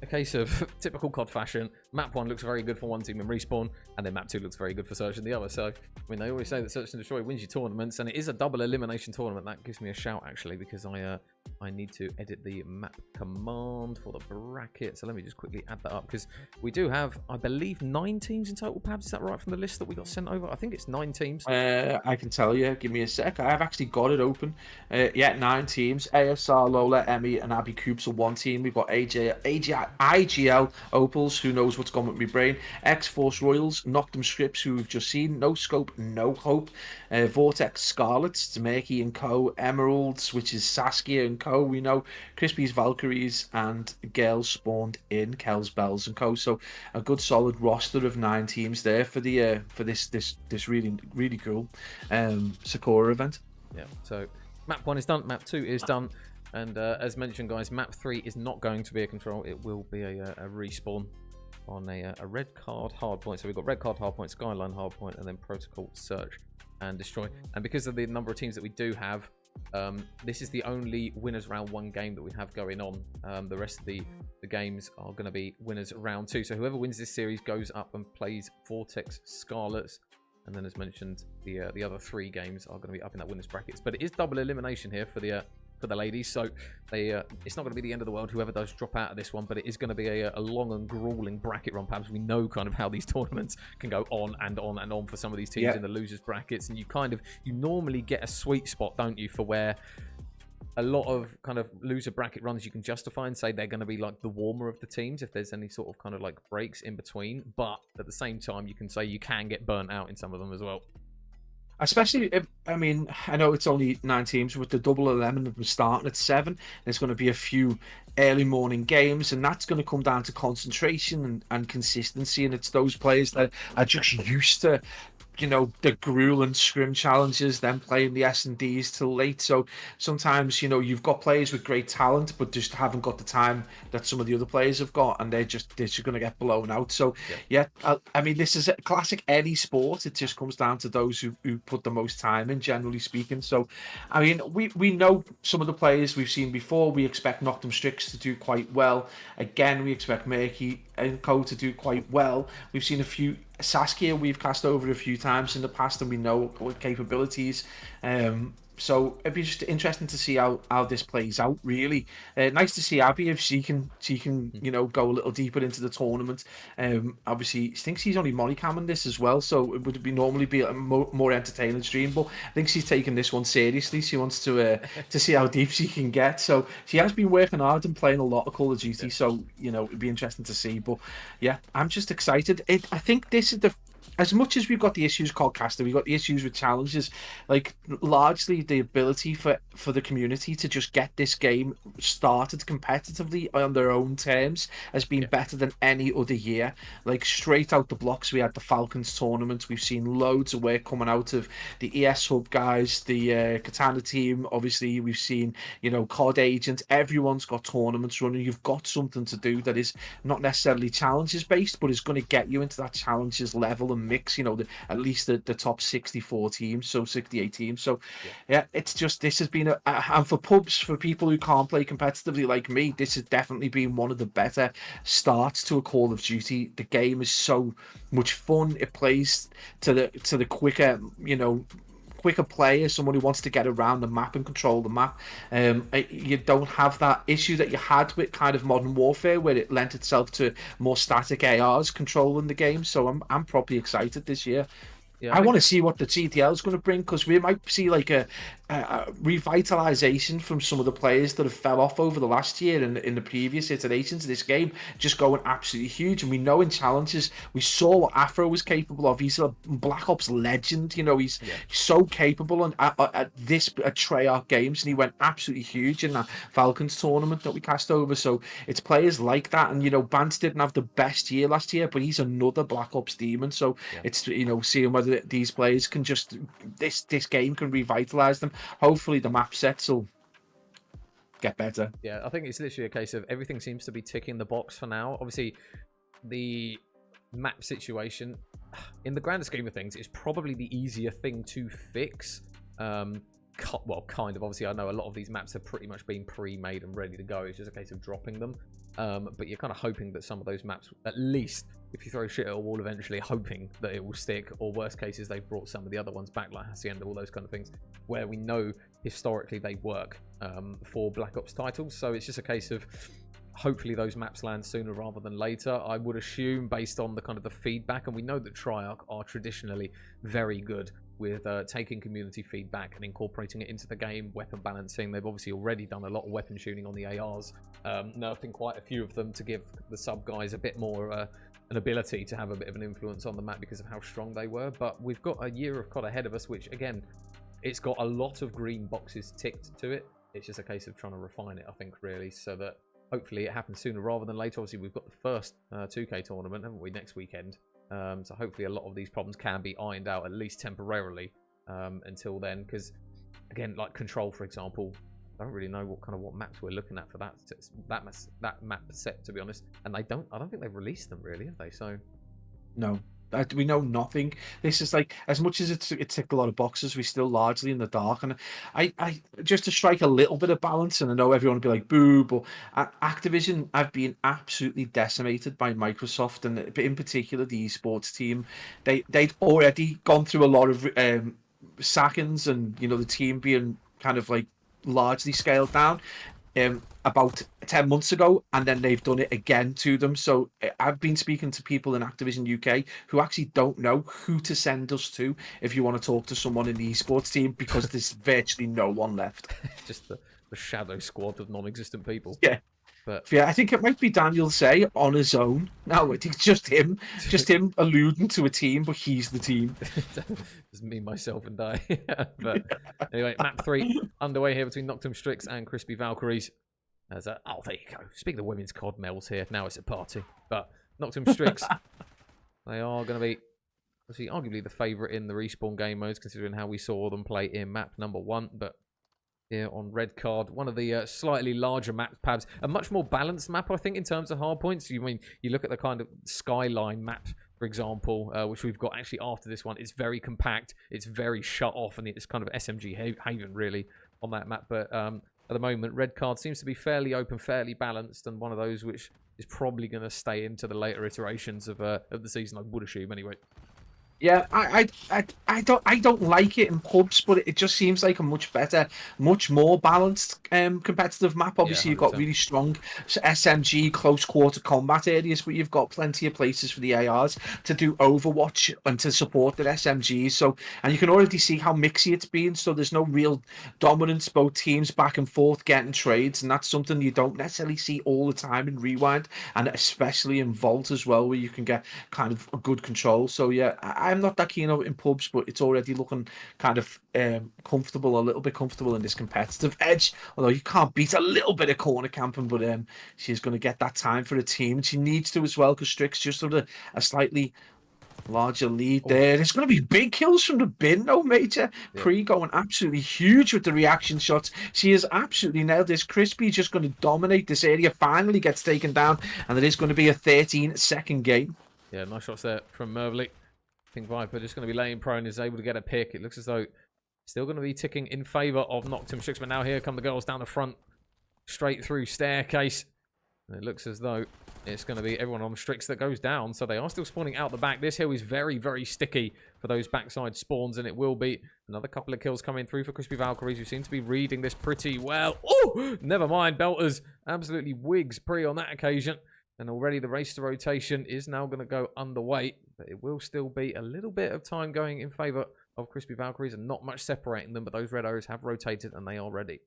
case of typical COD fashion. Map 1 looks very good for one team in respawn, and then map 2 looks very good for search and the other. So, I mean, they always say that search and destroy wins you tournaments, and it is a double elimination tournament. That gives me a shout, actually, because I need to edit the map command for the bracket. So let me just quickly add that up, because we do have, I believe, 9 teams in total, Pabs. Is that right from the list that we got sent over? I think it's 9 teams. I can tell you. Give me a sec. I have actually got it open. Yeah, 9 teams. ASR, Lola, Emmy, and Abby Coops are one team. We've got IGL, Opals, who knows what's gone with my brain. X-Force Royals, Noctem Scripts, who we've just seen. No Scope, No Hope. Vortex Scarlets, Tameki and Co. Emeralds, which is Saskia and Co. We know Krispies Valkyries and Girls spawned in Kells Bells and Co. So a good solid roster of 9 teams there for the for this really cool Sakura event. Yeah. So map 1 is done. Map 2 is done. And as mentioned, guys, map 3 is not going to be a control. It will be a respawn on a red card hardpoint. So we've got red card hardpoint, skyline hardpoint, and then protocol search and destroy. And because of the number of teams that we do have, this is the only winners round 1 game that we have going on. The rest of the games are going to be winners round 2. So whoever wins this series goes up and plays Vortex Scarlets. And then, as mentioned, the other 3 games are going to be up in that winners brackets. But it is double elimination here for the ladies, so it's not going to be the end of the world whoever does drop out of this one, but it is going to be a long and grueling bracket run. Perhaps we know kind of how these tournaments can go on and on and on for some of these teams in the losers brackets, and you normally get a sweet spot, don't you, for where a lot of kind of loser bracket runs you can justify and say they're going to be like the warmer of the teams if there's any sort of kind of like breaks in between, but at the same time you can say you can get burnt out in some of them as well. Especially if, I mean, I know it's only 9 teams, with the double 11 of them starting at 7. There's going to be a few early morning games, and that's going to come down to concentration and consistency. And it's those players that are just used to, you know, the grueling scrim challenges, then playing the S&Ds till late. So sometimes, you know, you've got players with great talent, but just haven't got the time that some of the other players have got, and they're just going to get blown out. So yeah, I mean, this is a classic any sport. It just comes down to those who put the most time in, generally speaking. So, I mean, we know some of the players we've seen before. We expect Noctem Strix to do quite well. Again, we expect Murky and Co to do quite well. We've seen a few Saskia we've cast over a few times in the past, and we know what capabilities. So it'd be just interesting to see how this plays out, really. Nice to see Abby if she can you know, go a little deeper into the tournament. Obviously, I think she's only money-camming this as well, so it would normally be a more entertaining stream, but I think she's taking this one seriously. She wants to see how deep she can get. So she has been working hard and playing a lot of Call of Duty, so, you know, it'd be interesting to see. But yeah, I'm just excited. I think this is as much as we've got the issues called caster, we've got the issues with challenges. Like largely the ability for the community to just get this game started competitively on their own terms has been better than any other year. Like straight out the blocks, we had the Falcons tournament. We've seen loads of work coming out of the ES Hub guys, the Katana team. Obviously, we've seen, you know, COD Agent. Everyone's got tournaments running. You've got something to do that is not necessarily challenges based, but is going to get you into that challenges level and mix, you know, at least the top 64 teams, so 68 teams. So yeah, it's just, this has been and for pubs, for people who can't play competitively like me, this has definitely been one of the better starts to a Call of Duty. The game is so much fun. It plays to the quicker, you know, quicker player, someone who wants to get around the map and control the map. You don't have that issue that you had with kind of Modern Warfare, where it lent itself to more static ARs controlling the game. So I'm probably excited this year. Yeah, I want to see what the TTL is going to bring, because we might see like a revitalization from some of the players that have fell off over the last year and in the previous iterations of this game, just going absolutely huge. And we know in challenges, we saw what Afro was capable of. He's a Black Ops legend, you know, he's so capable. And at Treyarch Games, and he went absolutely huge in that Falcons tournament that we cast over. So it's players like that. And, you know, Bance didn't have the best year last year, but he's another Black Ops demon. So it's, you know, seeing whether these players can just, this game can revitalize them. Hopefully the map sets will get better. Yeah, I think it's literally a case of everything seems to be ticking the box for now. Obviously, the map situation, in the grand scheme of things, is probably the easier thing to fix. Well, kind of. Obviously, I know a lot of these maps have pretty much been pre-made and ready to go. It's just a case of dropping them. But you're kind of hoping that some of those maps, at least if you throw shit at a wall eventually, hoping that it will stick, or worst cases, they've brought some of the other ones back, like Hacienda, all those kind of things, where we know historically they work for Black Ops titles. So it's just a case of hopefully those maps land sooner rather than later. I would assume, based on the kind of the feedback, and we know that Treyarch are traditionally very good with taking community feedback and incorporating it into the game, weapon balancing. They've obviously already done a lot of weapon shooting on the ARs, nerfing quite a few of them to give the sub guys a bit more an ability to have a bit of an influence on the map because of how strong they were. But we've got a year of COD ahead of us, which again, it's got a lot of green boxes ticked to it. It's just a case of trying to refine it, I think, really, so that hopefully it happens sooner rather than later. Obviously, we've got the first 2K tournament, haven't we, next weekend? So hopefully a lot of these problems can be ironed out, at least temporarily, until then. Because, again, like Control, for example, I don't really know what maps we're looking at for that map set, to be honest. And I don't think they've released them, really, have they? So no. We know nothing. This is like, as much as it ticked a lot of boxes, we're still largely in the dark. And I just to strike a little bit of balance, and I know everyone will be like, boo, but Activision have been absolutely decimated by Microsoft, and in particular the esports team. They'd already gone through a lot of sackings, and, you know, the team being kind of like largely scaled down about 10 months ago, and then they've done it again to them. So I've been speaking to people in Activision UK who actually don't know who to send us to if you want to talk to someone in the esports team, because there's virtually no one left. Just the shadow squad of non-existent people. Yeah. But yeah, I think it might be Daniel Say on his own. No, it's just him alluding to a team, but he's the team. Just me, myself, and I. But anyway, map 3 underway here between Noctem, Strix, and Krispie Valkyries. Oh, there you go. Speaking of women's COD males here, now it's a party. But Noctem, Strix, they are going to be obviously arguably the favourite in the respawn game modes, considering how we saw them play in map number 1. But here on red card, one of the slightly larger map pads, a much more balanced map, I think, in terms of hard points. You look at the kind of skyline map, for example, which we've got actually after this one. It's very compact, it's very shut off, and it's kind of SMG haven really on that map. But at the moment, red card seems to be fairly open, fairly balanced, and one of those which is probably going to stay into the later iterations of the season, I would assume, anyway. Yeah, I don't like it in pubs, but it just seems like a much better, much more balanced competitive map. Obviously, you've got really strong SMG close quarter combat areas, but you've got plenty of places for the ARs to do Overwatch and to support the SMGs. So, and you can already see how mixy it's been. So there's no real dominance, both teams back and forth getting trades, and that's something you don't necessarily see all the time in Rewind, and especially in Vault as well, where you can get kind of a good control. So yeah, I'm not that keen on it in pubs, but it's already looking kind of comfortable, a little bit comfortable in this competitive edge. Although you can't beat a little bit of corner camping, but she's going to get that time for the team, and she needs to as well, because Strix just sort of a slightly larger lead there. There's going to be big kills from the bin, though, Major. Yeah. Pree going absolutely huge with the reaction shots. She has absolutely nailed this. Krispie just going to dominate this area. Finally gets taken down, and it is going to be a 13-second game. Yeah, nice shots there from iMervli. P1nkViper just going to be laying prone, is able to get a pick. It looks as though still going to be ticking in favour of Noctem Strix, but now here come the girls down the front, straight through staircase. And it looks as though it's going to be everyone on Strix that goes down, so they are still spawning out the back. This hill is very, very sticky for those backside spawns, and it will be another couple of kills coming through for Krispie Valkyries, who seem to be reading this pretty well. Oh, never mind. Belterz absolutely wigs Pree on that occasion, and already the race to rotation is now going to go underway, but it will still be a little bit of time going in favour of Krispie Valkyries and not much separating them, but those red arrows have rotated and they are ready.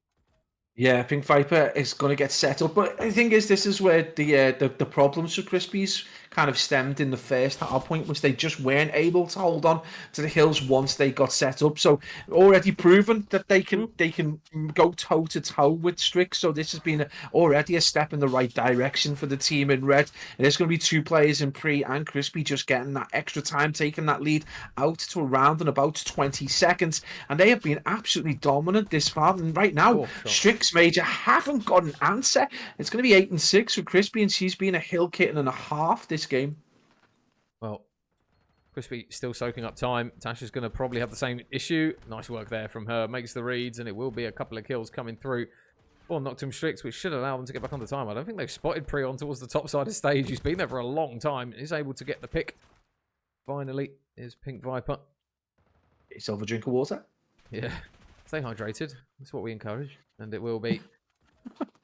Yeah, P1nkViper is going to get set up, but the thing is, this is where the problems for Krispies kind of stemmed in the first half point, was they just weren't able to hold on to the hills once they got set up. So already proven that they can go toe to toe with Strix. So this has been already a step in the right direction for the team in red. And there's going to be two players in Pree and Krispie just getting that extra time, taking that lead out to around in about 20 seconds, and they have been absolutely dominant this far. And right now, Strix Major haven't got an answer. It's going to be 8-6 for Krispie, and she's been a hill kitten and a half this game. Well, Krispie still soaking up time. Tasha's going to probably have the same issue. Nice work there from her. Makes the reads, and it will be a couple of kills coming through for Noctem Strix, which should allow them to get back on the time. I don't think they've spotted Pree on towards the top side of stage. He's been there for a long time. Is able to get the pick. Finally, is P1nkViper. Yourself a drink of water. Yeah. Stay hydrated. That's what we encourage. And it will be,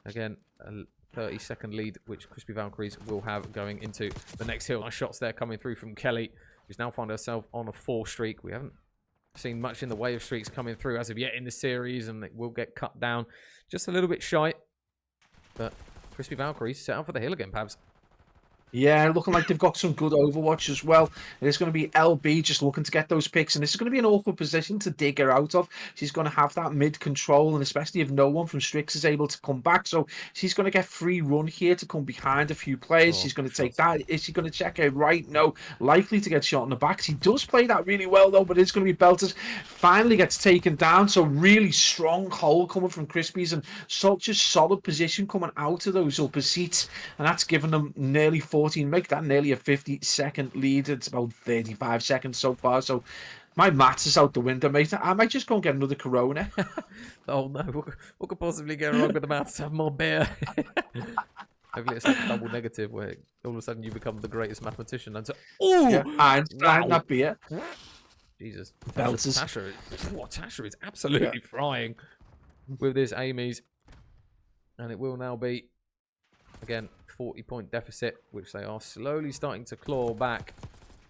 again, a 30-second lead, which Krispie Valkyries will have going into the next hill. Nice shots there coming through from Kelly, who's now found herself on a 4 streak. We haven't seen much in the way of streaks coming through as of yet in the series, and it will get cut down just a little bit shy. But Krispie Valkyries set up for the hill again, Pabs. Yeah, looking like they've got some good Overwatch as well. There's going to be LB just looking to get those picks, and this is going to be an awkward position to dig her out of. She's going to have that mid control, and especially if no one from Strix is able to come back. So she's going to get free run here to come behind a few players. She's going to take that. Is she going to check out right? No, likely to get shot in the back. She does play that really well, though, but it's going to be Belterz. Finally gets taken down. So really strong hold coming from Krispies, and such a solid position coming out of those upper seats, and that's given them nearly 14, make that nearly a 50-second lead. It's about 35 seconds so far, so my maths is out the window, mate. I might just go and get another Corona. Oh no, what could possibly go wrong with the maths? Have more beer. Hopefully it's like a double negative where all of a sudden you become the greatest mathematician. And so, oh, yeah, and that beer. Jesus, Belterz. Tasha is absolutely frying with this Amy's, and it will now be again 40-point deficit, which they are slowly starting to claw back,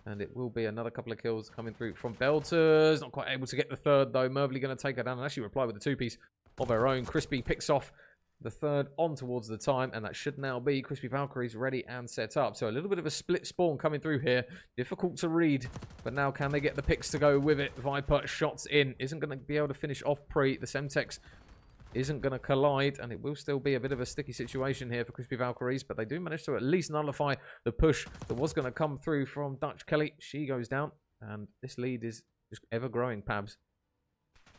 and it will be another couple of kills coming through from Belterz. Not quite able to get the third though. iMervli going to take her down and actually reply with a 2-piece of her own. Krispie picks off the third on towards the time, and that should now be Krispie Valkyries ready and set up. So a little bit of a split spawn coming through here. Difficult to read, but now can they get the picks to go with it? Viper shots in. Isn't going to be able to finish off Pree. The Semtex isn't going to collide, and it will still be a bit of a sticky situation here for Krispie Valkyries, but they do manage to at least nullify the push that was going to come through from DutchKellie. She goes down, and this lead is just ever growing, Pabs.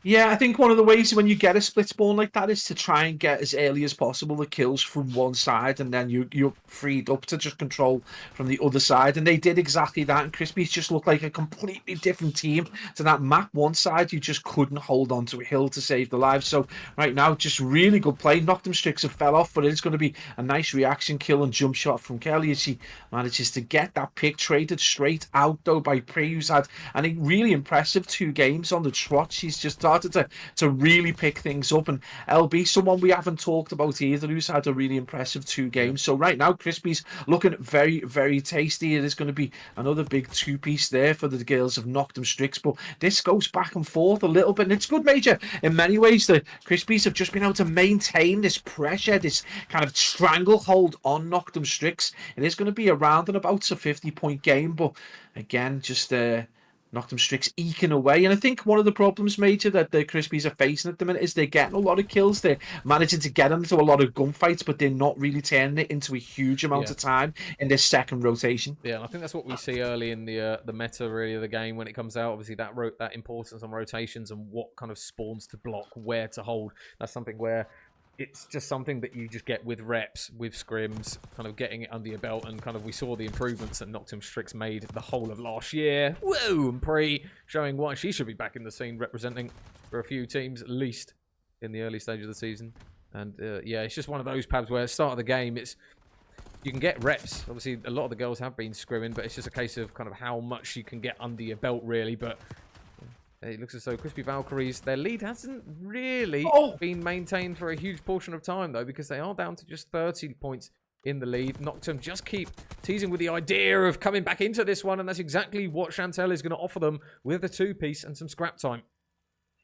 Yeah, I think one of the ways when you get a split spawn like that is to try and get as early as possible the kills from one side, and then you're freed up to just control from the other side. And they did exactly that, and Krispies just looked like a completely different team to that map. One side, you just couldn't hold on to a hill to save the lives. So right now, just really good play. Noctem Strix have fell off, but it's going to be a nice reaction kill and jump shot from Kelly as she manages to get that pick traded straight out, though, by Pree, who's had a really impressive 2 games on the trot. She's just started to really pick things up, and LB, someone we haven't talked about either, who's had a really impressive 2 games. So right now Krispies looking very, very tasty. It is going to be another big 2-piece there for the girls of Noctem Strix, but this goes back and forth a little bit, and it's good, Major, in many ways. The Krispies have just been able to maintain this pressure, this kind of stranglehold on Noctem Strix. It is going to be around and about a 50-point game, but again, just Noctem Strix eking away. And I think one of the problems, Major, that the Krispies are facing at the minute is they're getting a lot of kills. They're managing to get into a lot of gunfights, but they're not really turning it into a huge amount of time in this second rotation. Yeah, and I think that's what we see early in the meta, really, of the game when it comes out. Obviously, that importance on rotations and what kind of spawns to block, where to hold. That's something where it's just something that you just get with reps, with scrims, kind of getting it under your belt, and kind of we saw the improvements that Noctem Strix made the whole of last year. Woo! And Pree showing why she should be back in the scene, representing for a few teams at least in the early stage of the season. And yeah, it's just one of those pads where at the start of the game, you can get reps. Obviously, a lot of the girls have been scrimming, but it's just a case of kind of how much you can get under your belt, really. But it looks as though Krispie Valkyries, their lead hasn't really been maintained for a huge portion of time, though, because they are down to just 30 points in the lead. Noctem just keep teasing with the idea of coming back into this one, and that's exactly what Chantel is going to offer them with a two-piece and some scrap time.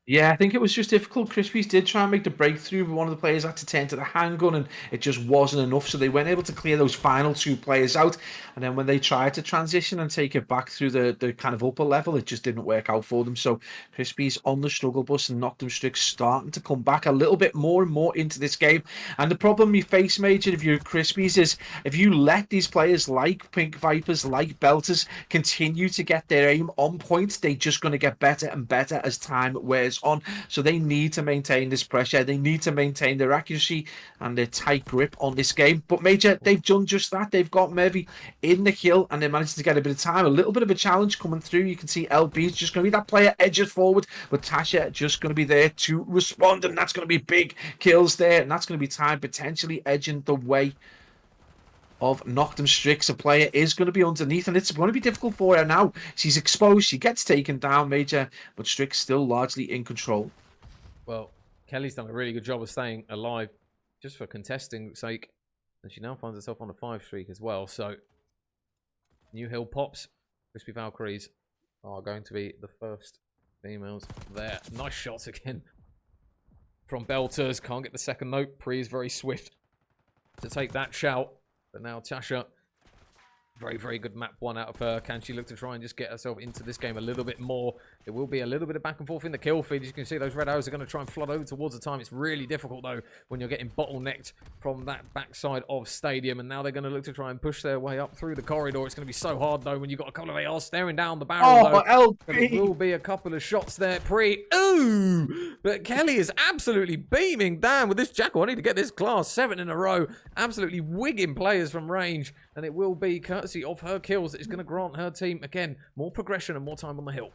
Yeah, I think it was just difficult. Krispies did try and make the breakthrough, but one of the players had to turn to the handgun, and it just wasn't enough. So they weren't able to clear those final two players out. And then when they tried to transition and take it back through the kind of upper level, it just didn't work out for them. So Krispies on the struggle bus and Noctem Strix starting to come back a little bit more and more into this game. And the problem you face, Major, if you're Krispies, is if you let these players like P1nkVipers, like Belterz, continue to get their aim on point, they're just going to get better and better as time wears on. So they need to maintain this pressure. They need to maintain their accuracy and their tight grip on this game. But Major, they've done just that. They've got iMervli in the kill, and they managed to get a bit of time, a little bit of a challenge coming through. You can see LB is just going to be that player edges forward, but Tasha just going to be there to respond, and that's going to be big kills there, and that's going to be time potentially edging the way of Noctem Strix. A player is going to be underneath, and it's going to be difficult for her now. She's exposed, she gets taken down, Major, but Strix still largely in control. Well, Kelly's done a really good job of staying alive just for contesting sake, and she now finds herself on a 5 streak as well. So New Hill pops. Krispie Valkyries are going to be the first females there. Nice shots again from Belterz. Can't get the second note. Pree is very swift to take that shout. But now Tasha, very, very good map one out of her. Can she look to try and just get herself into this game a little bit more? It will be a little bit of back and forth in the kill feed. As you can see, those red arrows are going to try and flood over towards the time. It's really difficult, though, when you're getting bottlenecked from that backside of Stadium. And now they're going to look to try and push their way up through the corridor. It's going to be so hard, though, when you've got a couple of ARs staring down the barrel. LB. But it will be a couple of shots there. Pree. Ooh! But Kelly is absolutely beaming down with this Jackal. I need to get this class 7 in a row. Absolutely wigging players from range. And it will be courtesy of her kills that is going to grant her team, again, more progression and more time on the hill.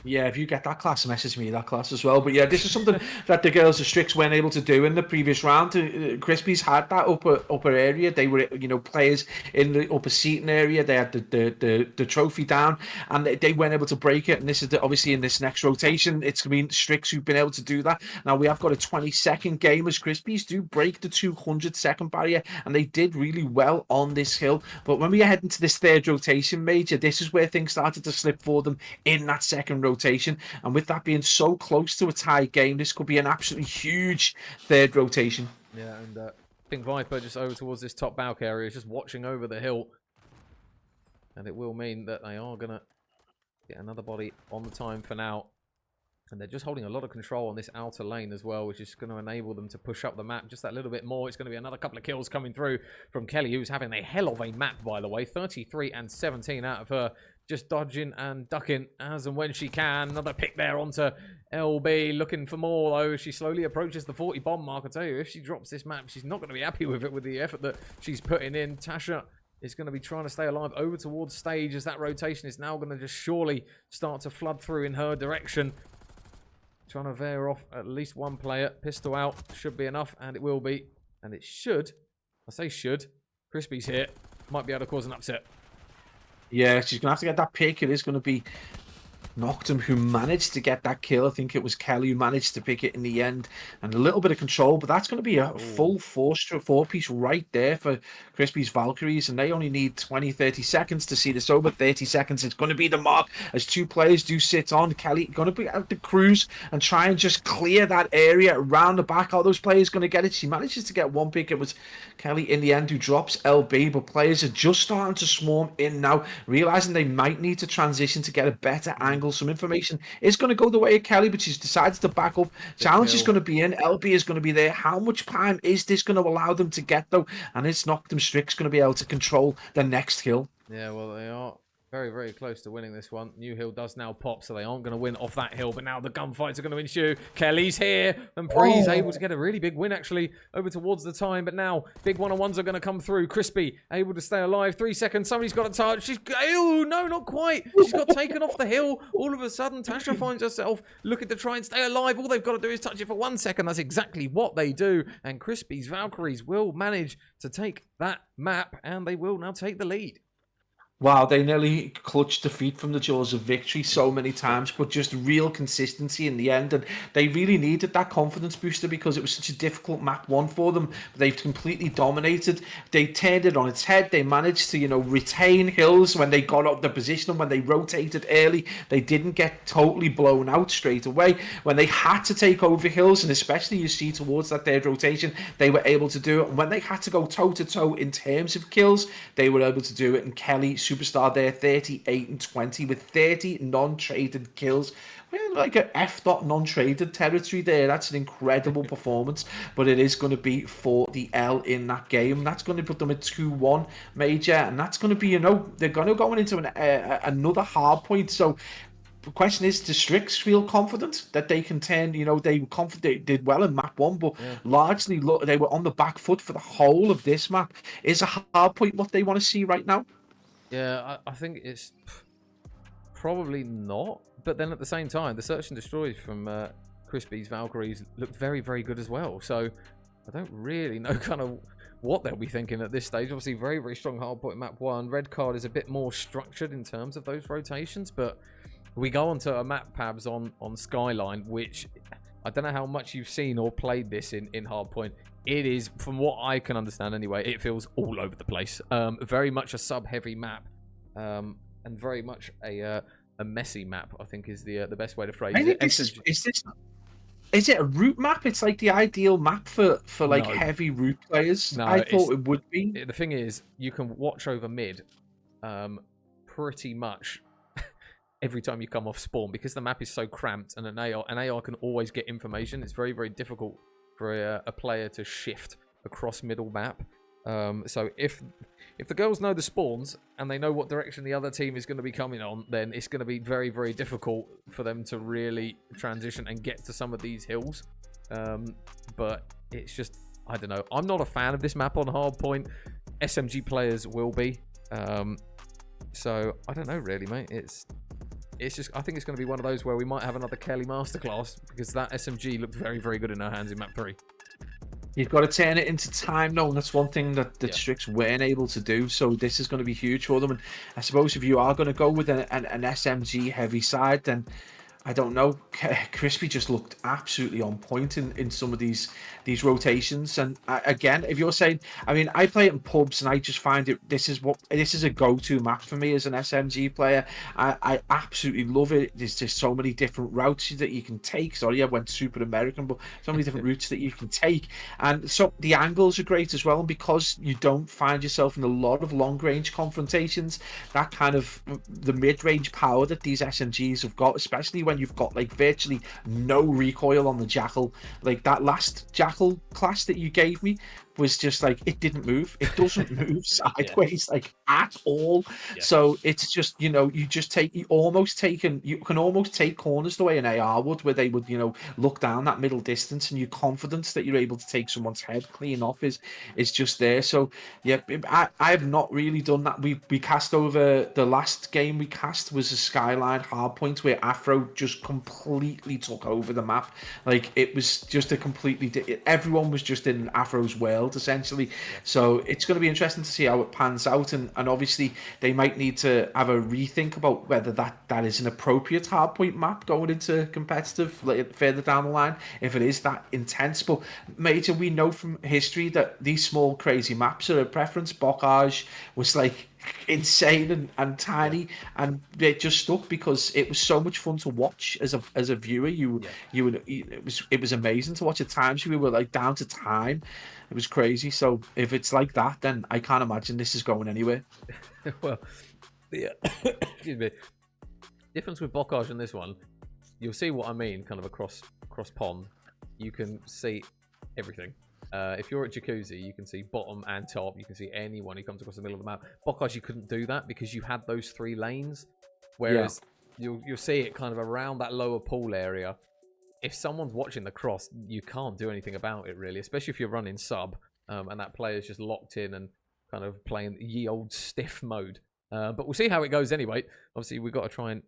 Yeah, if you get that class, message me that class as well. But yeah, this is something that the girls of Strix weren't able to do in the previous round. Krispies had that upper area. They were, you know, players in the upper seating area. They had the trophy down, and they weren't able to break it. And this is obviously in this next rotation, it's going to be Strix who've been able to do that. Now we have got a 20-second game as Krispies do break the 200-second barrier, and they did really well on this hill. But when we head into this third rotation, Major, this is where things started to slip for them in that second rotation. And with that being so close to a tie game, this could be an absolutely huge third rotation. Yeah, and P1nkViper just over towards this top Valk area, just watching over the hill. And it will mean that they are going to get another body on the time for now. And they're just holding a lot of control on this outer lane as well, which is going to enable them to push up the map just that little bit more. It's going to be another couple of kills coming through from Kelly, who's having a hell of a map, by the way. 33 and 17 out of her. Just dodging and ducking as and when she can. Another pick there onto LB. Looking for more, though. She slowly approaches the 40 bomb mark. I tell you, if she drops this map, she's not going to be happy with it, with the effort that she's putting in. Tasha is going to be trying to stay alive over towards stage, as that rotation is now going to just surely start to flood through in her direction. Trying to veer off at least one player. Pistol out should be enough, and it will be. And it should. I say should. Krispie's here. Might be able to cause an upset. Yeah, she's going to have to get that pick. It is going to be Noctem, who managed to get that kill. I think it was Kelly who managed to pick it in the end, and a little bit of control, but that's going to be a full four-piece right there for Krispie's Valkyries, and they only need 20-30 seconds to see this over. 30 seconds, it's going to be the mark as two players do sit on. Kelly going to be out the cruise and try and just clear that area around the back. Are those players going to get it? She manages to get one pick. It was Kelly in the end who drops LB, but players are just starting to swarm in now, realizing they might need to transition to get a better angle. Some information is going to go the way of Kelly, but she's decided to back up. Challenge is going to be in. LB is going to be there. How much time is this going to allow them to get, though? And it's Noctem Strix going to be able to control the next kill. Yeah, well, they are very, very close to winning this one. New hill does now pop, so they aren't going to win off that hill, but now the gunfights are going to ensue. Kelly's here, and Pree's able to get a really big win, actually, over towards the time, but now big one-on-ones are going to come through. Krispie able to stay alive. 3 seconds. Somebody's got a touch. She's... Ew, no, not quite. She's got taken off the hill. All of a sudden, Tasha finds herself looking to try and stay alive. All they've got to do is touch it for 1 second. That's exactly what they do, and Krispie's Valkyries will manage to take that map, and they will now take the lead. Wow, they nearly clutched defeat from the jaws of victory so many times, but just real consistency in the end. And they really needed that confidence booster because it was such a difficult map one for them. They've completely dominated. They turned it on its head. They managed to, retain hills when they got up the position, and when they rotated early, they didn't get totally blown out straight away. When they had to take over hills, and especially you see towards that third rotation, they were able to do it. And when they had to go toe-to-toe in terms of kills, they were able to do it. And Kelly, superstar there, 38-20 with 30 non-traded kills. We're like an F non-traded territory there. That's an incredible performance, but it is going to be for the L in that game. That's going to put them at 2-1 major, and that's going to be, they're going to go into another hard point. So the question is, does Strix feel confident that they can turn, they did well in map 1, but largely they were on the back foot for the whole of this map. Is a hard point what they want to see right now? Yeah, I think it's probably not. But then at the same time, the search and destroys from Krispie's Valkyries look very, very good as well. So I don't really know kind of what they'll be thinking at this stage. Obviously, very, very strong hard point map 1. Red card is a bit more structured in terms of those rotations. But we go on to a map, Pabs, on Skyline, which I don't know how much you've seen or played this in hardpoint. It is, from what I can understand anyway, it feels all over the place. Very much a sub-heavy map, and very much a messy map, I think, is the best way to phrase it. Is it a route map? It's like the ideal map for like heavy route players. No, I thought it would be. The thing is, you can watch over mid pretty much every time you come off spawn, because the map is so cramped, and an AR can always get information. It's very, very difficult for a player to shift across middle map. So if the girls know the spawns and they know what direction the other team is going to be coming on, then it's going to be very, very difficult for them to really transition and get to some of these hills. But it's just, I don't know. I'm not a fan of this map on hardpoint. SMG players will be. So I don't know really, mate. It's just, I think it's going to be one of those where we might have another Kelly masterclass, because that SMG looked very, very good in her hands in map 3. You've got to turn it into time, though, and that's one thing that Strix weren't able to do. So this is going to be huge for them. And I suppose if you are going to go with an SMG heavy side, then I don't know. Krispie just looked absolutely on point in some of these rotations. And again, if you're saying, I mean, I play it in pubs, and I just find this is a go-to map for me as an SMG player. I absolutely love it. There's just so many different routes that you can take. Sorry, I went super American, but so many different routes that you can take, and so the angles are great as well. And because you don't find yourself in a lot of long-range confrontations, that kind of the mid-range power that these SMGs have got, especially when you've got like virtually no recoil on the Jackal. Like that last Jackal class that you gave me was just like, it didn't move. It doesn't move sideways like at all. So it's just, you can almost take corners the way an AR would, where they would, look down that middle distance, and your confidence that you're able to take someone's head clean off is just there. So yeah, I have not really done that. We cast over, the last game we cast was a Skyline hardpoint where Afro just completely took over the map. Like it was just a completely everyone was just in Afro's world. world, essentially. So it's going to be interesting to see how it pans out, and obviously they might need to have a rethink about whether that is an appropriate hardpoint map going into competitive further down the line, if it is that intense. But Major, we know from history that these small crazy maps are a preference. Bocage was like insane and tiny, and it just stuck because it was so much fun to watch as a viewer. It was amazing to watch. At times we were like down to time. It was crazy. So if it's like that, then I can't imagine this is going anywhere. Well, the excuse me, difference with Bocage and this one, you'll see what I mean. Kind of across pond, you can see everything. If you're at Jacuzzi, you can see bottom and top. You can see anyone who comes across the middle of the map. Bocage, you couldn't do that because you had those 3 lanes. Whereas you'll see it kind of around that lower pool area. If someone's watching the cross, you can't do anything about it, really. Especially if you're running sub and that player's just locked in and kind of playing ye old stiff mode. But we'll see how it goes anyway. Obviously, we've got to try and...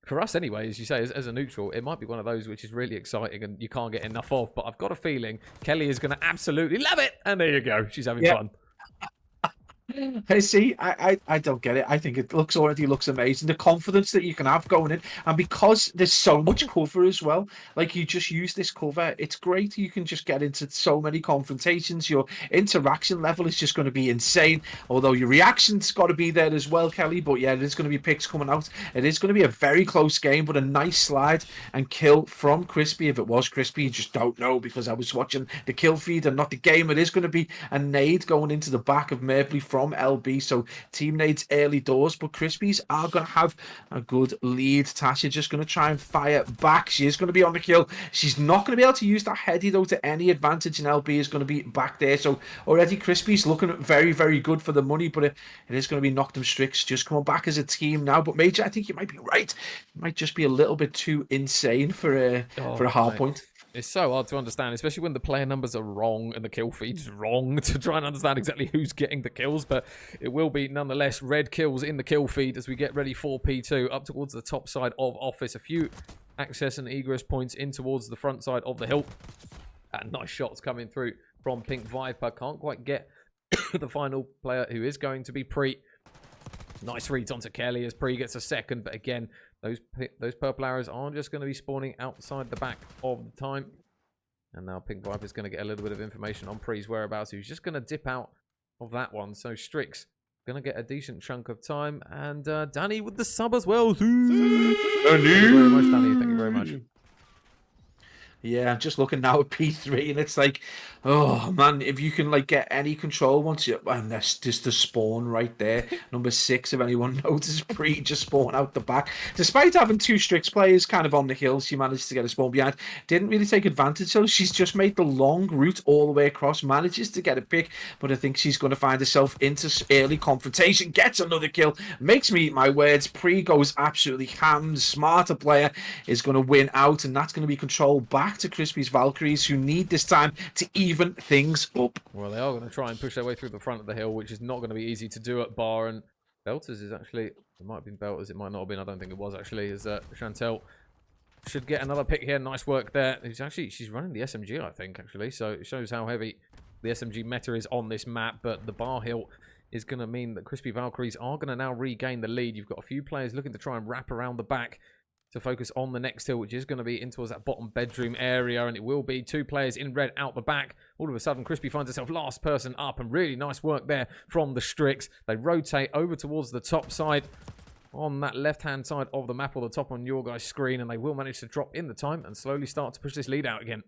For us anyway, as you say, as a neutral, it might be one of those which is really exciting and you can't get enough of. But I've got a feeling Kelly is going to absolutely love it. And there you go. She's having fun. Hey, see, I don't get it. I think it already looks amazing. The confidence that you can have going in, and because there's so much cover as well, like you just use this cover, it's great. You can just get into so many confrontations. Your interaction level is just going to be insane. Although your reaction's got to be there as well, Kelly. But yeah, there's going to be picks coming out. It is going to be a very close game, but a nice slide and kill from Krispie. If it was Krispie, you just don't know because I was watching the kill feed and not the game. It is going to be a nade going into the back of iMervli from LB, so team nades early doors, but Krispies are going to have a good lead. Tasha just going to try and fire back. She is going to be on the kill. She's not going to be able to use that heady though to any advantage, and LB is going to be back there. So already Krispies looking very, very good for the money, but it is going to be Noctem Strix just coming back as a team now. But Major, I think you might be right. It might just be a little bit too insane for a hard point. It's so hard to understand, especially when the player numbers are wrong and the kill feed's wrong, to try and understand exactly who's getting the kills. But it will be, nonetheless, red kills in the kill feed as we get ready for P2 up towards the top side of office. A few access and egress points in towards the front side of the hill. And nice shots coming through from P1nkViper. Can't quite get the final player, who is going to be Pree. Nice reads onto Kelly as Pree gets a second, but again, those purple arrows are just going to be spawning outside the back of the time. And now P1nkViper is going to get a little bit of information on Pree's whereabouts. He's just going to dip out of that one. So Strix going to get a decent chunk of time. And Danny with the sub as well. Thank you very much, Danny. Thank you very much. Yeah, I'm just looking now at P3, and it's like, oh man, if you can like get any control once you, and that's just the spawn right there. Number 6, if anyone notices, Pree just spawn out the back. Despite having 2 Strix players kind of on the hill, she managed to get a spawn behind. Didn't really take advantage, so she's just made the long route all the way across, manages to get a pick, but I think she's going to find herself into early confrontation, gets another kill, makes me eat my words. Pree goes absolutely ham. The smarter player is going to win out, and that's going to be controlled back to Krispie's Valkyries, who need this time to even things up. Well, they are going to try and push their way through the front of the hill, which is not going to be easy to do at bar. And Belterz is actually, it might have been Belterz, it might not have been, I don't think it was actually, as Chantel should get another pick here. Nice work there. She's running the SMG, I think, actually, so it shows how heavy the SMG meta is on this map. But the bar hill is going to mean that Krispie Valkyries are going to now regain the lead. You've got a few players looking to try and wrap around the back to focus on the next hill, which is going to be in towards that bottom bedroom area, and it will be 2 players in red out the back. All of a sudden, Krispie finds herself last person up, and really nice work there from the Strix. They rotate over towards the top side on that left-hand side of the map, or the top on your guys' screen, and they will manage to drop in the time and slowly start to push this lead out again.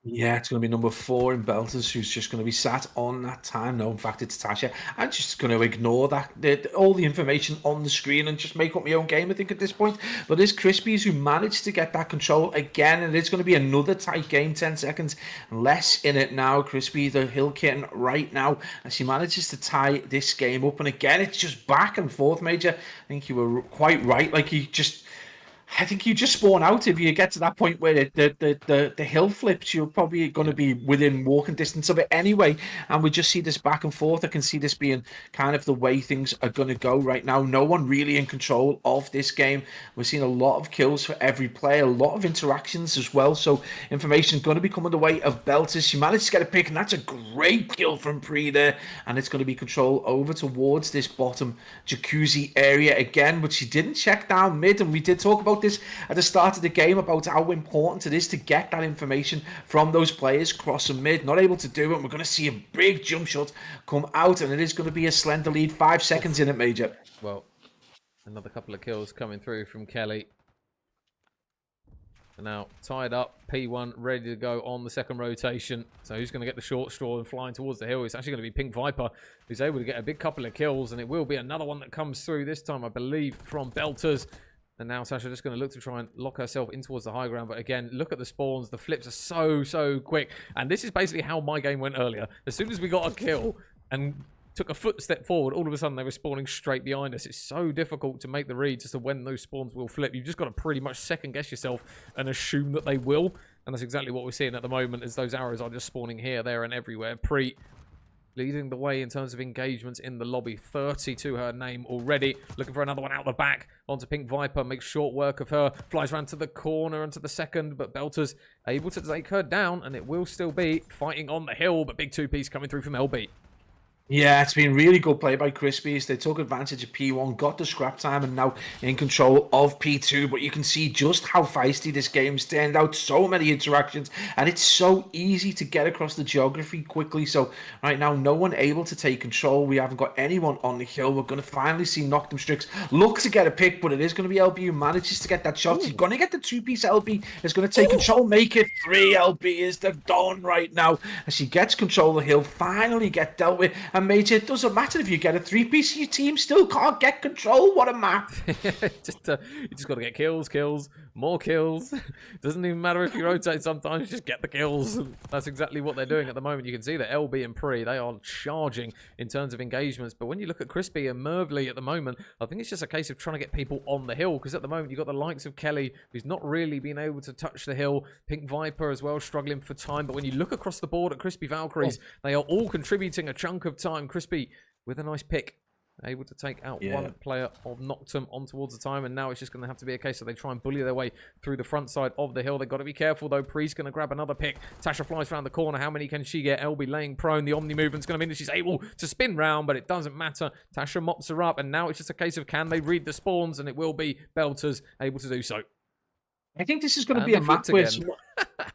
Yeah, it's going to be number 4 in Belterz, who's just going to be sat on that time. No, in fact, it's Tasha. I'm just going to ignore that, all the information on the screen, and just make up my own game, I think, at this point. But it's Krispies who managed to get that control again, and it's going to be another tight game. 10 seconds less in it now. Krispie, the hill kitten right now, as she manages to tie this game up. And again, it's just back and forth, Major. I think you were quite right. Like, you just... I think you just spawn out if you get to that point where the hill flips. You're probably going to be within walking distance of it anyway, and we just see this back and forth. I can see this being kind of the way things are going to go right now. No one really in control of this game. We're seeing a lot of kills for every player, a lot of interactions as well. So information is going to be coming the way of Belterz. She managed to get a pick, and that's a great kill from Pree there, and it's going to be control over towards this bottom jacuzzi area again, but she didn't check down mid, and we did talk about this at the start of the game about how important it is to get that information from those players crossing mid. Not able to do it. We're going to see a big jump shot come out, and it is going to be a slender lead. 5 seconds in it, Major. Well, another couple of kills coming through from Kelly. And now tied up, P1 ready to go on the second rotation. So who's going to get the short straw and flying towards the hill? It's actually going to be P1nkViper, who's able to get a big couple of kills, and it will be another one that comes through this time, I believe, from Belterz. And now Tasha just going to look to try and lock herself in towards the high ground. But again, look at the spawns. The flips are so quick. And this is basically how my game went earlier. As soon as we got a kill and took a footstep forward, all of a sudden they were spawning straight behind us. It's so difficult to make the reads as to when those spawns will flip. You've just got to pretty much second guess yourself and assume that they will. And that's exactly what we're seeing at the moment, as those arrows are just spawning here, there, and everywhere. Pree leading the way in terms of engagements in the lobby. 30 to her name already. Looking for another one out the back. Onto P1nkViper. Makes short work of her. Flies around to the corner and to the second. But Belterz able to take her down. And it will still be fighting on the hill. But big two-piece coming through from LB. Yeah, it's been really good play by Krispies. They took advantage of P1, got the scrap time, and now in control of P2. But you can see just how feisty this game's turned out. So many interactions, and it's so easy to get across the geography quickly. So right now, no one able to take control. We haven't got anyone on the hill. We're going to finally see Noctem Strix look to get a pick, but it is going to be LB who manages to get that shot. He's going to get the two-piece. LB is going to take control, make it 3. LB is the dawn right now as she gets control of the hill, finally get dealt with. And Major, it doesn't matter if you get a 3-piece, your team still can't get control. What a map. You just got to get kills, more kills. Doesn't even matter if you rotate sometimes, just get the kills. That's exactly what they're doing at the moment. You can see that LB and Pree, they are charging in terms of engagements. But when you look at Krispie and iMervli at the moment, I think it's just a case of trying to get people on the hill, because at the moment you've got the likes of Kelly, who's not really been able to touch the hill. P1nkViper as well, struggling for time. But when you look across the board at Krispie Valkyries, they are all contributing a chunk of time. Krispie with a nice pick, able to take out one player of Noctem on towards the time, and now it's just going to have to be a case of they try and bully their way through the front side of the hill. They've got to be careful though. Pree's going to grab another pick. Tasha flies around the corner. How many can she get? LB laying prone. The Omni movement's going to mean that she's able to spin round, but it doesn't matter. Tasha mops her up, and now it's just a case of can they read the spawns, and it will be Belterz able to do so. I think this is going to be a map where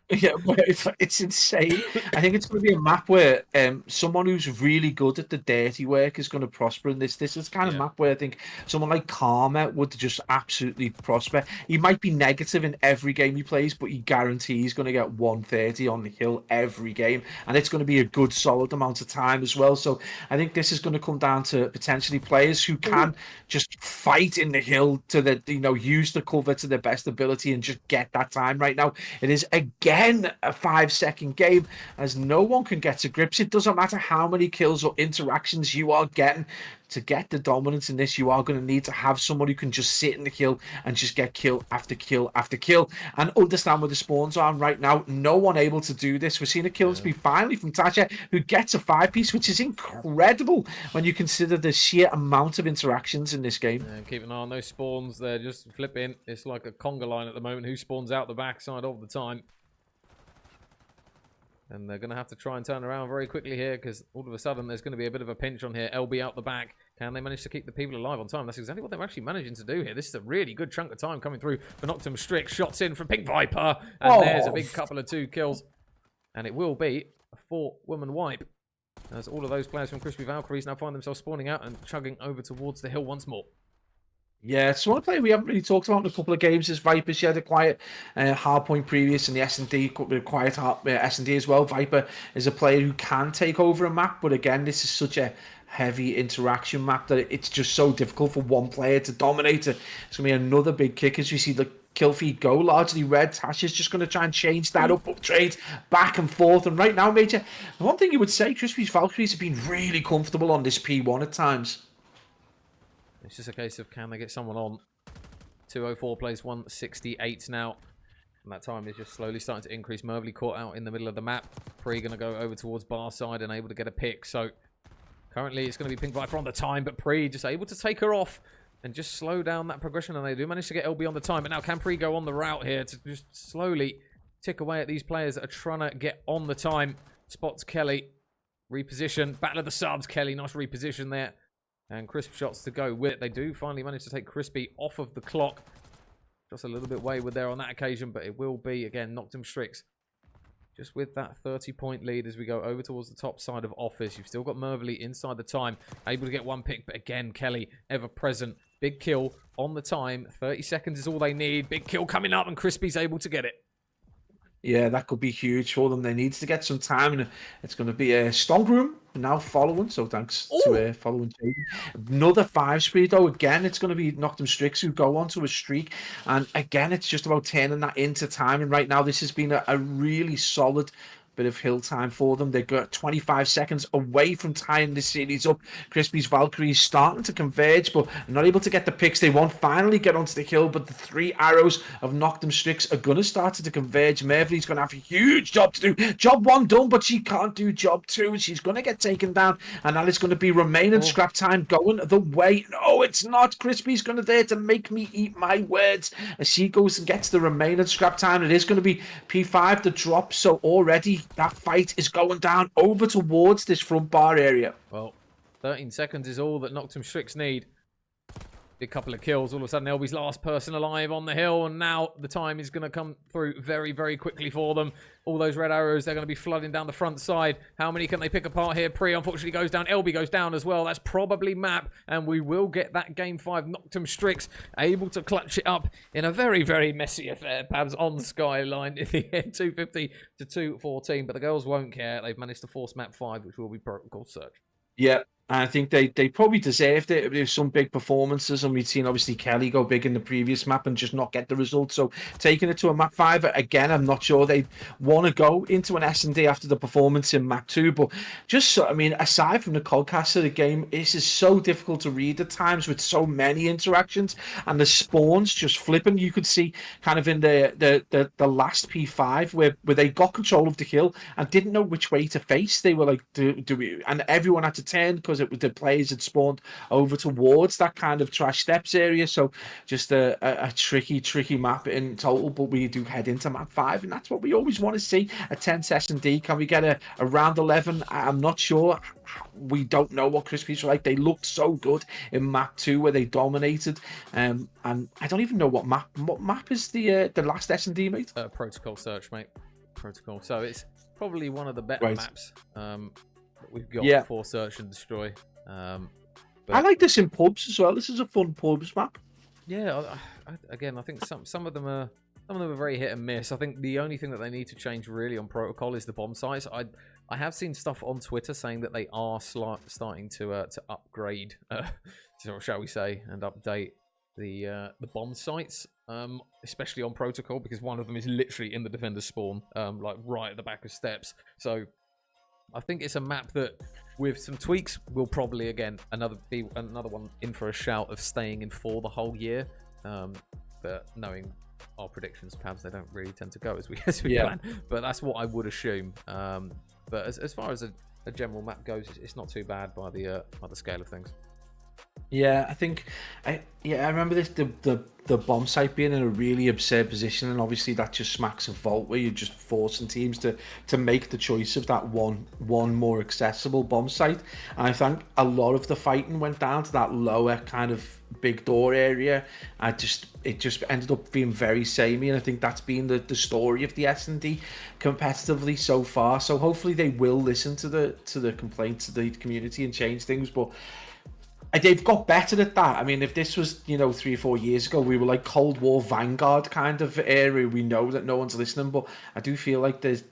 yeah, it's insane. I think it's going to be a map where someone who's really good at the dirty work is going to prosper in this. This is kind of map where I think someone like Karma would just absolutely prosper. He might be negative in every game he plays, but he guarantees he's going to get 130 on the hill every game, and it's going to be a good solid amount of time as well. So I think this is going to come down to potentially players who can just fight in the hill to the, use the cover to their best ability and just get that time. Right now it is again a 5-second game, as no one can get to grips. It doesn't matter how many kills or interactions you are getting. To get the dominance in this, you are going to need to have someone who can just sit in the kill and just get kill after kill after kill and understand where the spawns are. Right now, no one able to do this. We're seeing a kill to be finally from Tasha, who gets a 5-piece, which is incredible when you consider the sheer amount of interactions in this game. Keep an eye on those spawns. They're just flipping. It's like a conga line at the moment. Who spawns out the backside all the time? And they're going to have to try and turn around very quickly here, because all of a sudden there's going to be a bit of a pinch on here. LB out the back. Can they manage to keep the people alive on time? That's exactly what they're actually managing to do here. This is a really good chunk of time coming through for Noctem Strix. Shots in from P1nkViper. And there's a big couple of 2 kills. And it will be a 4-woman wipe, as all of those players from Krispie Valkyries now find themselves spawning out and chugging over towards the hill once more. Yeah, it's one player we haven't really talked about in a couple of games is Viper. She had a quiet hard point previous in the S&D, quiet S&D as well. Viper is a player who can take over a map, but again, this is such a heavy interaction map that it's just so difficult for one player to dominate it. It's going to be another big kick as we see the kill feed go largely red. Tasha's just going to try and change that up trade back and forth. And right now, Major, the one thing you would say, Krispie's Valkyries have been really comfortable on this P1 at times. It's just a case of can they get someone on. 204 plays 168 now. And that time is just slowly starting to increase. iMervli caught out in the middle of the map. Pree going to go over towards bar side and able to get a pick. So currently it's going to be P1nkViper on the time, but Pree just able to take her off and just slow down that progression. And they do manage to get LB on the time. But now can Pree go on the route here to just slowly tick away at these players that are trying to get on the time. Spots Kelly. Reposition. Battle of the subs. Kelly, nice reposition there. And crisp shots to go with it. They do finally manage to take Krispie off of the clock. Just a little bit wayward there on that occasion, but it will be, again, Noctem Strix. Just with that 30-point lead as we go over towards the top side of office. You've still got iMervli inside the time. Able to get one pick, but again, Kelly, ever present. Big kill on the time. 30 seconds is all they need. Big kill coming up, and Krispie's able to get it. Yeah, that could be huge for them. They need to get some time, and it's going to be a strong room now following. So thanks to following. Another 5 speed though. Again, it's going to be Noctem Strix who go on to a streak, and again, it's just about turning that into time. And right now, this has been a really solid bit of hill time for them. They've got 25 seconds away from tying this series up. Krispies Valkyries starting to converge, but not able to get the picks they want. Finally get onto the hill, but the 3 arrows of Noctem Strix are going to start to converge. iMervli's going to have a huge job to do. Job 1 done, but she can't do job 2. She's going to get taken down, and that is going to be remaining scrap time going the way. No, it's not. Krispies going to there to make me eat my words as she goes and gets the remaining scrap time. It is going to be P5 to drop, so already that fight is going down over towards this front bar area. Well, 13 seconds is all that Noctem Strix need. Big couple of kills. All of a sudden, LB's last person alive on the hill. And now the time is going to come through very, very quickly for them. All those red arrows, they're going to be flooding down the front side. How many can they pick apart here? Pree, unfortunately, goes down. LB goes down as well. That's probably map. And we will get that game 5. Noctem Strix able to clutch it up in a very, very messy affair. Pabs on the skyline in the end, 250 to 214. But the girls won't care. They've managed to force map 5, which will be protocol search. Yeah. I think they probably deserved it. There's some big performances, and we've seen obviously Kelly go big in the previous map and just not get the result. So taking it to a map 5 again, I'm not sure they want to go into an S&D after the performance in map 2. But just so, I mean, aside from the codcast of the game, this is so difficult to read at times with so many interactions and the spawns just flipping. You could see kind of in the last P5 where they got control of the hill and didn't know which way to face. They were like, do we? And everyone had to turn because the players had spawned over towards that kind of trash steps area. So just a tricky map in total, but we do head into map 5, and that's what we always want to see. A 10 session D. Can we get a round 11? I'm not sure. We don't know what Krispies are like. They looked so good in map 2 where they dominated, and I don't even know what map is the last S&D, mate. Protocol search, mate. Protocol. So it's probably one of the better maps we've got for search and destroy. But I like this in pubs as well. This is a fun pubs map. Yeah, again, I think some of them are very hit and miss. I think the only thing that they need to change really on protocol is the bomb sites. I have seen stuff on Twitter saying that they are starting to upgrade, shall we say, and update the bomb sites, especially on protocol, because one of them is literally in the defender's spawn, like right at the back of steps. So I think it's a map that, with some tweaks, will probably again another one in for a shout of staying in for the whole year. But knowing our predictions, Pabs, they don't really tend to go as we plan. But that's what I would assume. But as far as a general map goes, it's not too bad by the scale of things. Yeah, I think I remember this the bomb site being in a really absurd position, and obviously that just smacks of Vault, where you're just forcing teams to make the choice of that one more accessible bomb site. And I think a lot of the fighting went down to that lower kind of big door area. It just ended up being very samey, and I think that's been the story of the S&D competitively so far. So hopefully they will listen to the complaints of the community and change things, but they've got better at that. I mean, if this was, 3 or 4 years ago, we were like Cold War Vanguard kind of area. We know that no one's listening, but I do feel like there's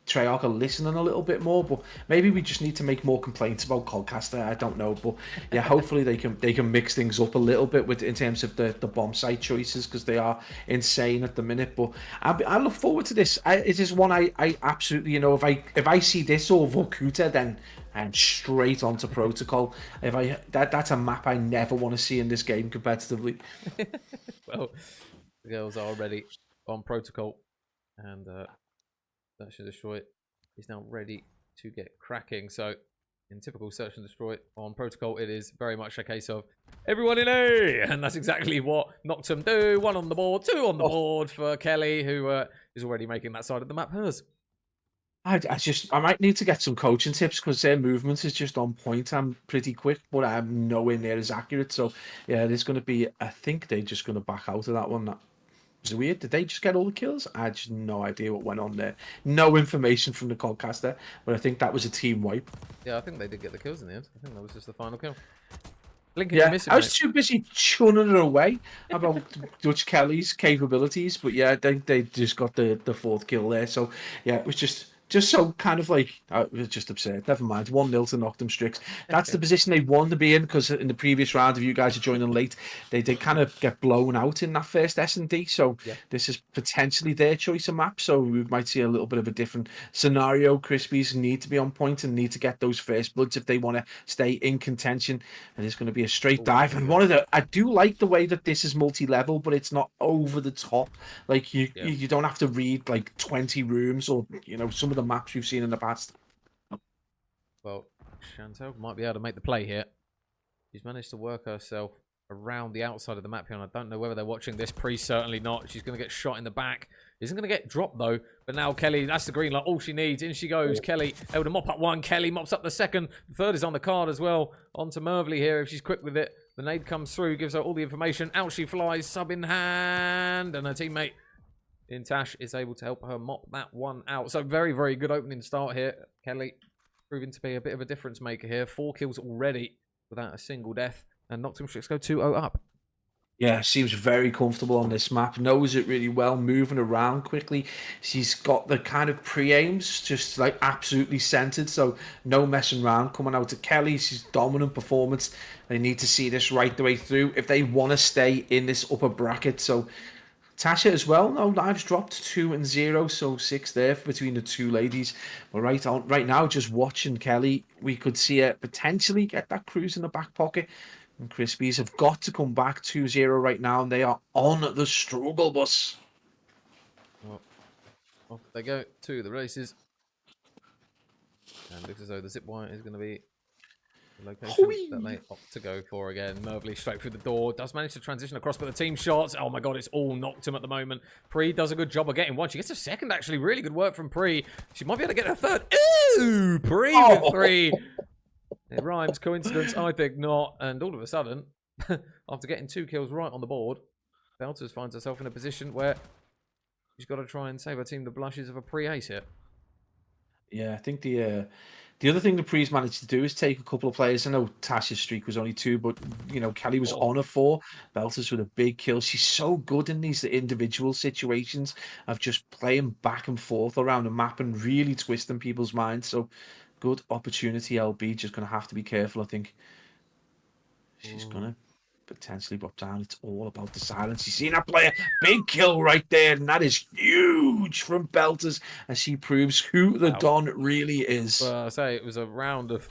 Treyarch are listening a little bit more, but maybe we just need to make more complaints about Colcaster. I don't know, but yeah, hopefully they can mix things up a little bit in terms of the bomb site choices, because they are insane at the minute. But I look forward to this. It is one I absolutely, you know, if I see this or Vorkuta, then I'm straight onto Protocol. That's a map I never want to see in this game competitively. Well, the girls are already on Protocol, and Search and Destroy is now ready to get cracking. So, in typical Search and Destroy on Protocol, it is very much a case of everyone in A, and that's exactly what Noctem do. 1 on the board, 2 on the board for Kelly, who is already making that side of the map hers. I might need to get some coaching tips, because their movement is just on point. I'm pretty quick, but I'm nowhere near as accurate. So yeah, there's going to be. I think they're just going to back out of that one. That was weird. Did they just get all the kills? I just no idea what went on there. No information from the Colcaster, but I think that was a team wipe. Yeah, I think they did get the kills in the end. I think that was just the final kill. Lincoln, Yeah, missing, I was too busy churning it away about DutchKellie's capabilities, but yeah, they just got the 4th kill there. So yeah, it was just so kind of like, it was just absurd. Never mind. 1-0 to Noctem Strix. That's the position they wanted to be in, because in the previous round, if you guys are joining late, they did kind of get blown out in that first S&D. So yeah. This is potentially their choice of map. So we might see a little bit of a different scenario. Krispies need to be on point and need to get those first bloods if they want to stay in contention. And it's going to be a straight dive. And I do like the way that this is multi-level, but it's not over the top. Like you don't have to read like 20 rooms, or you know, some of the maps you've seen in the past. Well, Chantel might be able to make the play here. She's managed to work herself around the outside of the map here, and I don't know whether they're watching this. Pree certainly not. She's going to get shot in the back. Isn't going to get dropped though. But now Kelly, that's the green light. All she needs. In she goes. Kelly able to mop up 1. Kelly mops up the 2nd. The 3rd is on the card as well. On to iMervli here if she's quick with it. The nade comes through, gives her all the information. Out she flies, sub in hand, and her teammate in Tash is able to help her mop that one out. So very, very good opening start here. Kelly proving to be a bit of a difference maker here. 4 kills already without a single death. And Noctem Strix go 2-0 up. Yeah, seems very comfortable on this map. Knows it really well, moving around quickly. She's got the kind of pre-aims just like absolutely centered, so no messing around. Coming out to Kelly, she's dominant performance. They need to see this right the way through if they want to stay in this upper bracket. So Tasha as well. No, lives dropped 2 and 0, so 6 there between the 2 ladies. But right now, just watching Kelly, we could see her potentially get that cruise in the back pocket. And Krispies have got to come back 2-0 right now, and they are on the struggle bus. Well, off they go to the races. And looks as though the zip wire is going to be the location that they opt to go for again. iMervli straight through the door. Does manage to transition across, but the team shots. Oh my god, it's all Noctem at the moment. Pree does a good job of getting 1. She gets a 2nd, actually. Really good work from Pree. She might be able to get her 3rd. Ooh! Pree with 3. It rhymes. Coincidence? I think not. And all of a sudden, after getting 2 kills right on the board, Belterz finds herself in a position where she's got to try and save her team the blushes of a pre-ace here. Yeah, I think the other thing the Prees managed to do is take a couple of players. I know Tasha's streak was only 2, but you know, Kelly was on a 4. Belterz with a big kill. She's so good in these individual situations of just playing back and forth around the map and really twisting people's minds. So good opportunity, LB. Just going to have to be careful, I think. She's going to potentially drop down. It's all about the silence. You see that player? Big kill right there. And that is huge from Belterz as she proves who the Don really is. Well, I say it was a round of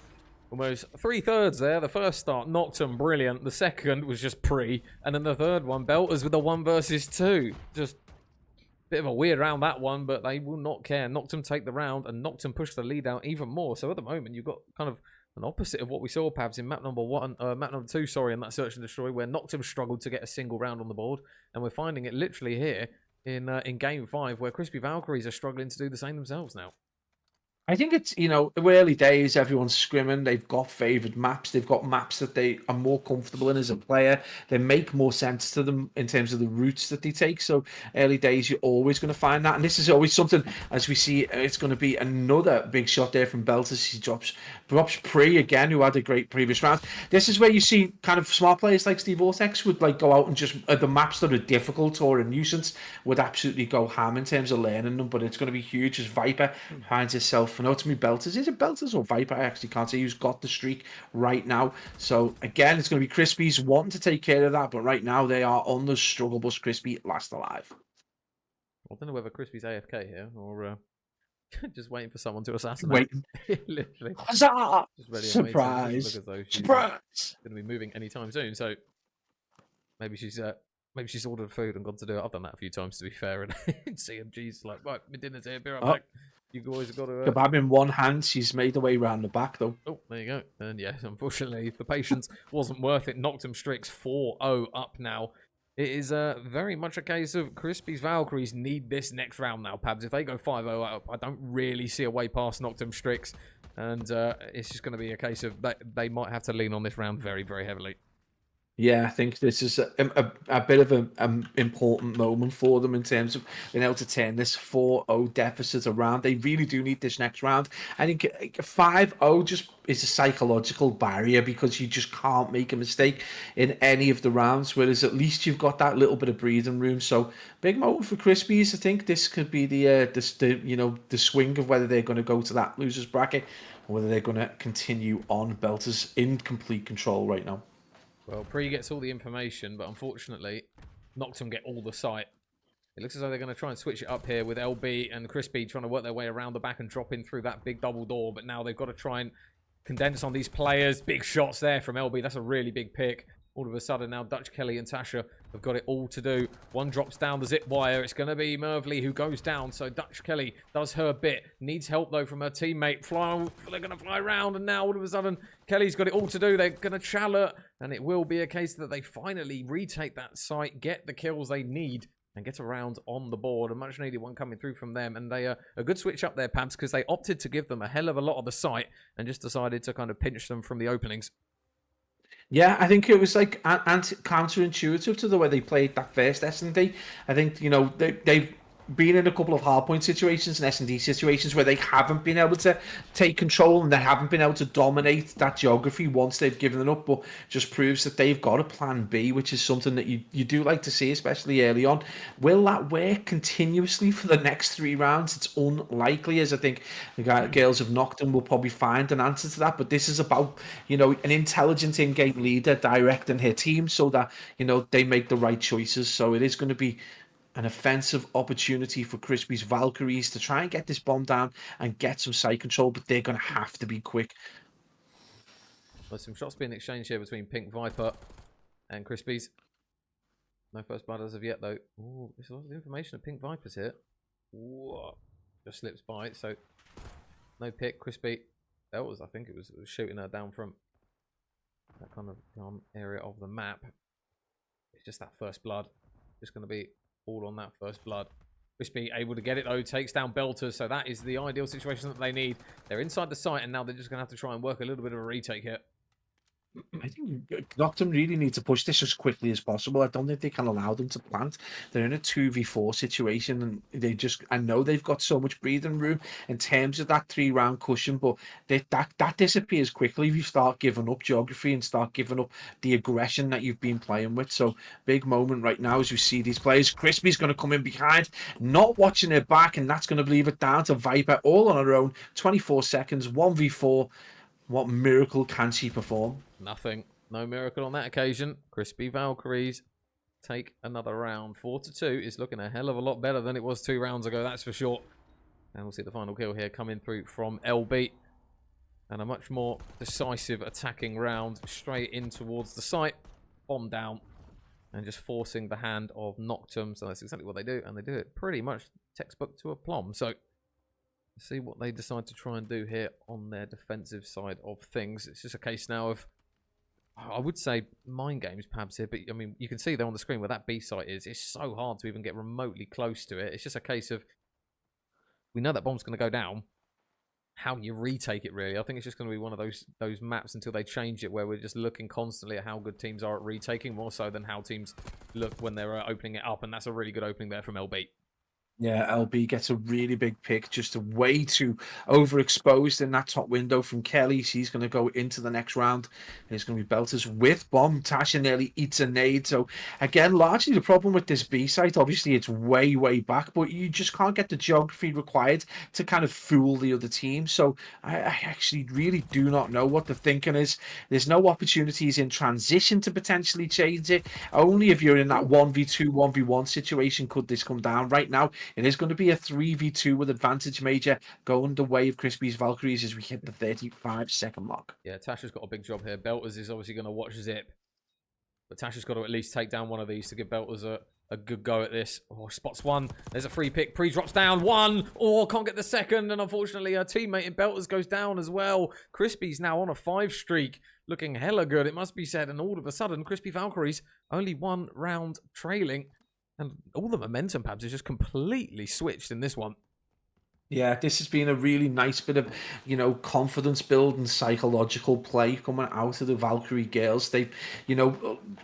almost 3/3 there. The first start, Noctem, brilliant. The 2nd was just Pree. And then the 3rd one, Belterz with a 1 versus 2. Just bit of a weird round, that one, but they will not care. Noctem take the round, and Noctem push the lead out even more. So at the moment, you've got kind of an opposite of what we saw, perhaps, in map number 2, sorry, in that Search and Destroy, where Noctem struggled to get a single round on the board. And we're finding it literally here in Game 5, where Crispy Valkyries are struggling to do the same themselves now. I think it's, early days, everyone's scrimming. They've got favoured maps. They've got maps that they are more comfortable in as a player. They make more sense to them in terms of the routes that they take. So early days, you're always going to find that. And this is always something, as we see, it's going to be another big shot there from Belterz. He drops Pree again, who had a great previous round. This is where you see kind of smart players like Steve Vortex would like go out and just, the maps that are difficult or a nuisance would absolutely go ham in terms of learning them. But it's going to be huge as Viper finds himself. I know to me, Belterz. Is it Belterz or Viper? I actually can't say who's got the streak right now. So again, it's going to be Krispies wanting to take care of that, but right now they are on the struggle bus. Krispie last alive. I don't know whether Crispy's AFK here or just waiting for someone to assassinate. Waiting. Literally. Huzzah! Just ready. Surprise! Look as though she's Surprise! going to be moving anytime soon. So maybe she's ordered food and gone to do it. I've done that a few times, to be fair. And CMG's like, right, my dinner's here. Be right back. You guys have got to. Kebab in one hand. She's made her way around the back, though. Oh, there you go. And yes, unfortunately, the patience wasn't worth it. Noctem Strix 4-0 up now. It is very much a case of Krispies Valkyries need this next round now, Pabs. If they go 5-0 up, I don't really see a way past Noctem Strix. And it's just going to be a case of they might have to lean on this round very, very heavily. Yeah, I think this is a bit of an important moment for them in terms of being able to turn this 4-0 deficit around. They really do need this next round. I think 5-0 just is a psychological barrier because you just can't make a mistake in any of the rounds, whereas at least you've got that little bit of breathing room. So big moment for Krispies. I think this could be the swing of whether they're going to go to that losers bracket or whether they're going to continue on. Belterz in complete control right now. Well, Pree gets all the information, but unfortunately, Noctem get all the sight. It looks as though they're going to try and switch it up here with LB and Krispie trying to work their way around the back and drop in through that big double door. But now they've got to try and condense on these players. Big shots there from LB. That's a really big pick. All of a sudden now DutchKellie and Tasha have got it all to do. One drops down the zip wire. It's going to be iMervli who goes down. So DutchKellie does her bit. Needs help though from her teammate. They're going to fly around and now all of a sudden Kelly's got it all to do. They're going to challenge and it will be a case that they finally retake that site, get the kills they need and get around on the board. A much needed one coming through from them. And they a good switch up there, Pabs, because they opted to give them a hell of a lot of the site and just decided to kind of pinch them from the openings. Yeah, I think it was like counterintuitive to the way they played that first S&D. I think, they've been in a couple of hardpoint situations and S&D situations where they haven't been able to take control and they haven't been able to dominate that geography once they've given it up, but just proves that they've got a plan B, which is something that you do like to see, especially early on. Will that work continuously for the next 3 rounds? It's unlikely, as I think the girls of Noctem will probably find an answer to that, but this is about, an intelligent in-game leader directing her team so that, they make the right choices. So it is going to be an offensive opportunity for Krispies Valkyries to try and get this bomb down and get some site control, but they're going to have to be quick. There's some shots being exchanged here between P1nkViper and Krispies. No first blood as of yet, though. Ooh, there's a lot of information of P1nkViper's here. Whoa. Just slips by, so no pick. Krispie, I think it was shooting her down from that kind of area of the map. It's just that first blood. Just going to be all on that first blood. Krispie able to get it though, takes down Belterz, so that is the ideal situation that they need. They're inside the site and now they're just going to have to try and work a little bit of a retake here. I think Noctem really need to push this as quickly as possible. I don't think they can allow them to plant. They're in a 2v4 situation and I know they've got so much breathing room in terms of that 3-round cushion, but that disappears quickly if you start giving up geography and start giving up the aggression that you've been playing with. So big moment right now as you see these players. Krispie's going to come in behind, not watching her back, and that's going to leave it down to Viper all on her own. 24 seconds, 1v4. What miracle can she perform? Nothing. No miracle on that occasion. Krispie Valkyries take another round. 4-2 is looking a hell of a lot better than it was 2 rounds ago, that's for sure. And we'll see the final kill here coming through from LB. And a much more decisive attacking round straight in towards the site. Bomb down. And just forcing the hand of Noctem. So that's exactly what they do. And they do it pretty much textbook to a plumb. So let's see what they decide to try and do here on their defensive side of things. It's just a case now of, I would say, mind games perhaps here, but I mean, you can see there on the screen where that B site is. It's so hard to even get remotely close to it. It's just a case of, we know that bomb's going to go down. how you retake it, really. I think it's just going to be one of those maps until they change it, where we're just looking constantly at how good teams are at retaking, more so than how teams look when they're opening it up. And that's a really good opening there from LB. Yeah, LB gets a really big pick, just way too overexposed in that top window from Kelly. She's going to go into the next round. It's going to be Belterz with bomb. Tasha nearly eats a nade. So, again, largely the problem with this B site, obviously it's way, way back, but you just can't get the geography required to kind of fool the other team. So, I actually really do not know what the thinking is. There's no opportunities in transition to potentially change it. Only if you're in that 1v2, 1v1 situation could this come down. Right now, it is going to be a 3v2 with advantage major going the way of Krispies Valkyries as we hit the 35-second mark. Yeah, Tasha's got a big job here. Belterz is obviously going to watch Zip. But Tasha's got to at least take down one of these to give Belterz a good go at this. Oh, spots one. There's a free pick. Pree drops down. One. Oh, can't get the second. And unfortunately, her teammate in Belterz goes down as well. Krispies now on a 5 streak. Looking hella good, it must be said. And all of a sudden, Krispie Valkyries only 1 round trailing. And all the momentum, perhaps, is just completely switched in this one. Yeah, this has been a really nice bit of, confidence building, psychological play coming out of the Valkyrie girls. They've,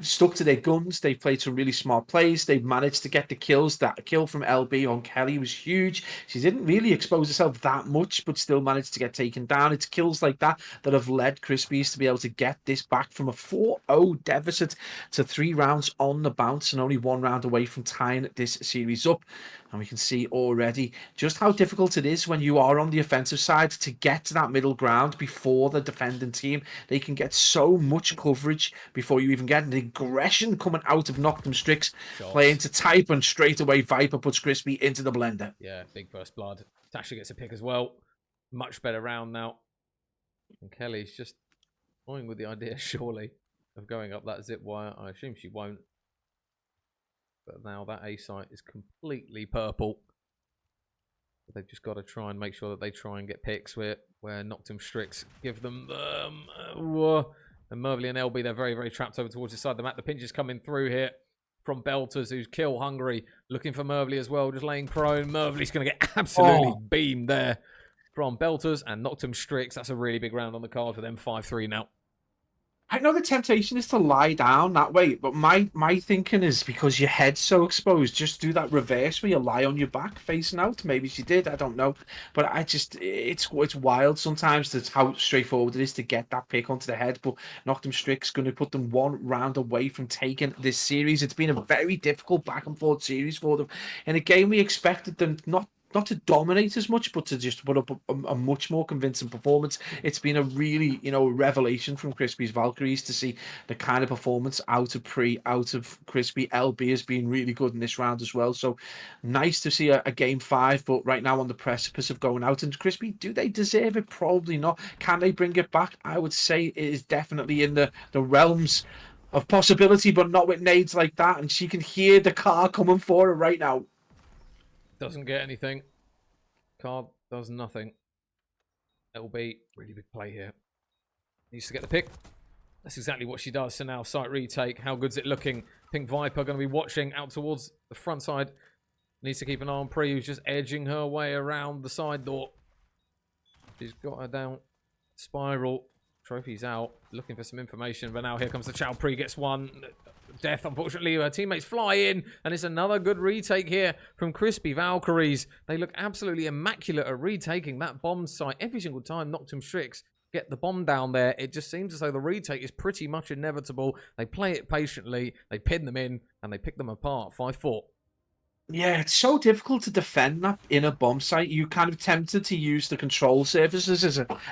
stuck to their guns. They've played some really smart plays. They've managed to get the kills. That kill from LB on Kelly was huge. She didn't really expose herself that much, but still managed to get taken down. It's kills like that that have led Krispies to be able to get this back from a 4-0 deficit to 3 rounds on the bounce and only 1 round away from tying this series up. And we can see already just how difficult it is when you are on the offensive side to get to that middle ground before the defending team. They can get so much coverage before you even get an aggression coming out of Noctem Strix, playing to type, and straight away Viper puts Krispie into the blender. Yeah, big first blood. Tasha gets a pick as well. Much better round now. And Kelly's just toying with the idea, surely, of going up that zip wire. I assume she won't. But now that A site is completely purple. They've just got to try and make sure that they try and get picks where Noctem Strix give them. And iMervli and LB, they're very, very trapped over towards the side of the map. The pinch is coming through here from Belterz, who's kill hungry. Looking for iMervli as well, just laying prone. iMervli's going to get absolutely beamed there from Belterz and Noctem Strix. That's a really big round on the card for them. 5-3 now. I know the temptation is to lie down that way, but my thinking is because your head's so exposed, just do that reverse where you lie on your back facing out. Maybe she did, I don't know. But it's wild sometimes that's how straightforward it is to get that pick onto the head. But Noctem Strix going to put them 1 round away from taking this series. It's been a very difficult back and forth series for them. In a game we expected them not to dominate as much, but to just put up a much more convincing performance. It's been a really, revelation from Krispies Valkyries to see the kind of performance out of Pree, out of Krispie. LB has been really good in this round as well. So nice to see a game 5, but right now on the precipice of going out. And Krispie, do they deserve it? Probably not. Can they bring it back? I would say it is definitely in the realms of possibility, but not with nades like that. And she can hear the car coming for her right now. Doesn't get anything. Card does nothing. LB, really big play here. Needs to get the pick. That's exactly what she does. So now site retake. How good's it looking? P1nkViper going to be watching out towards the front side. Needs to keep an eye on Pree, who's just edging her way around the side door. She's got her down. Spiral. Trophy's out. Looking for some information. But now here comes the Chow. Pree gets one. Death, unfortunately. Her teammates fly in. And it's another good retake here from Krispie Valkyries. They look absolutely immaculate at retaking that bomb site. Every single time Noctem Strix get the bomb down there, it just seems as though the retake is pretty much inevitable. They play it patiently. They pin them in. And they pick them apart. 5-4. Yeah, it's so difficult to defend that in a bomb site. You kind of tempted to use the control surfaces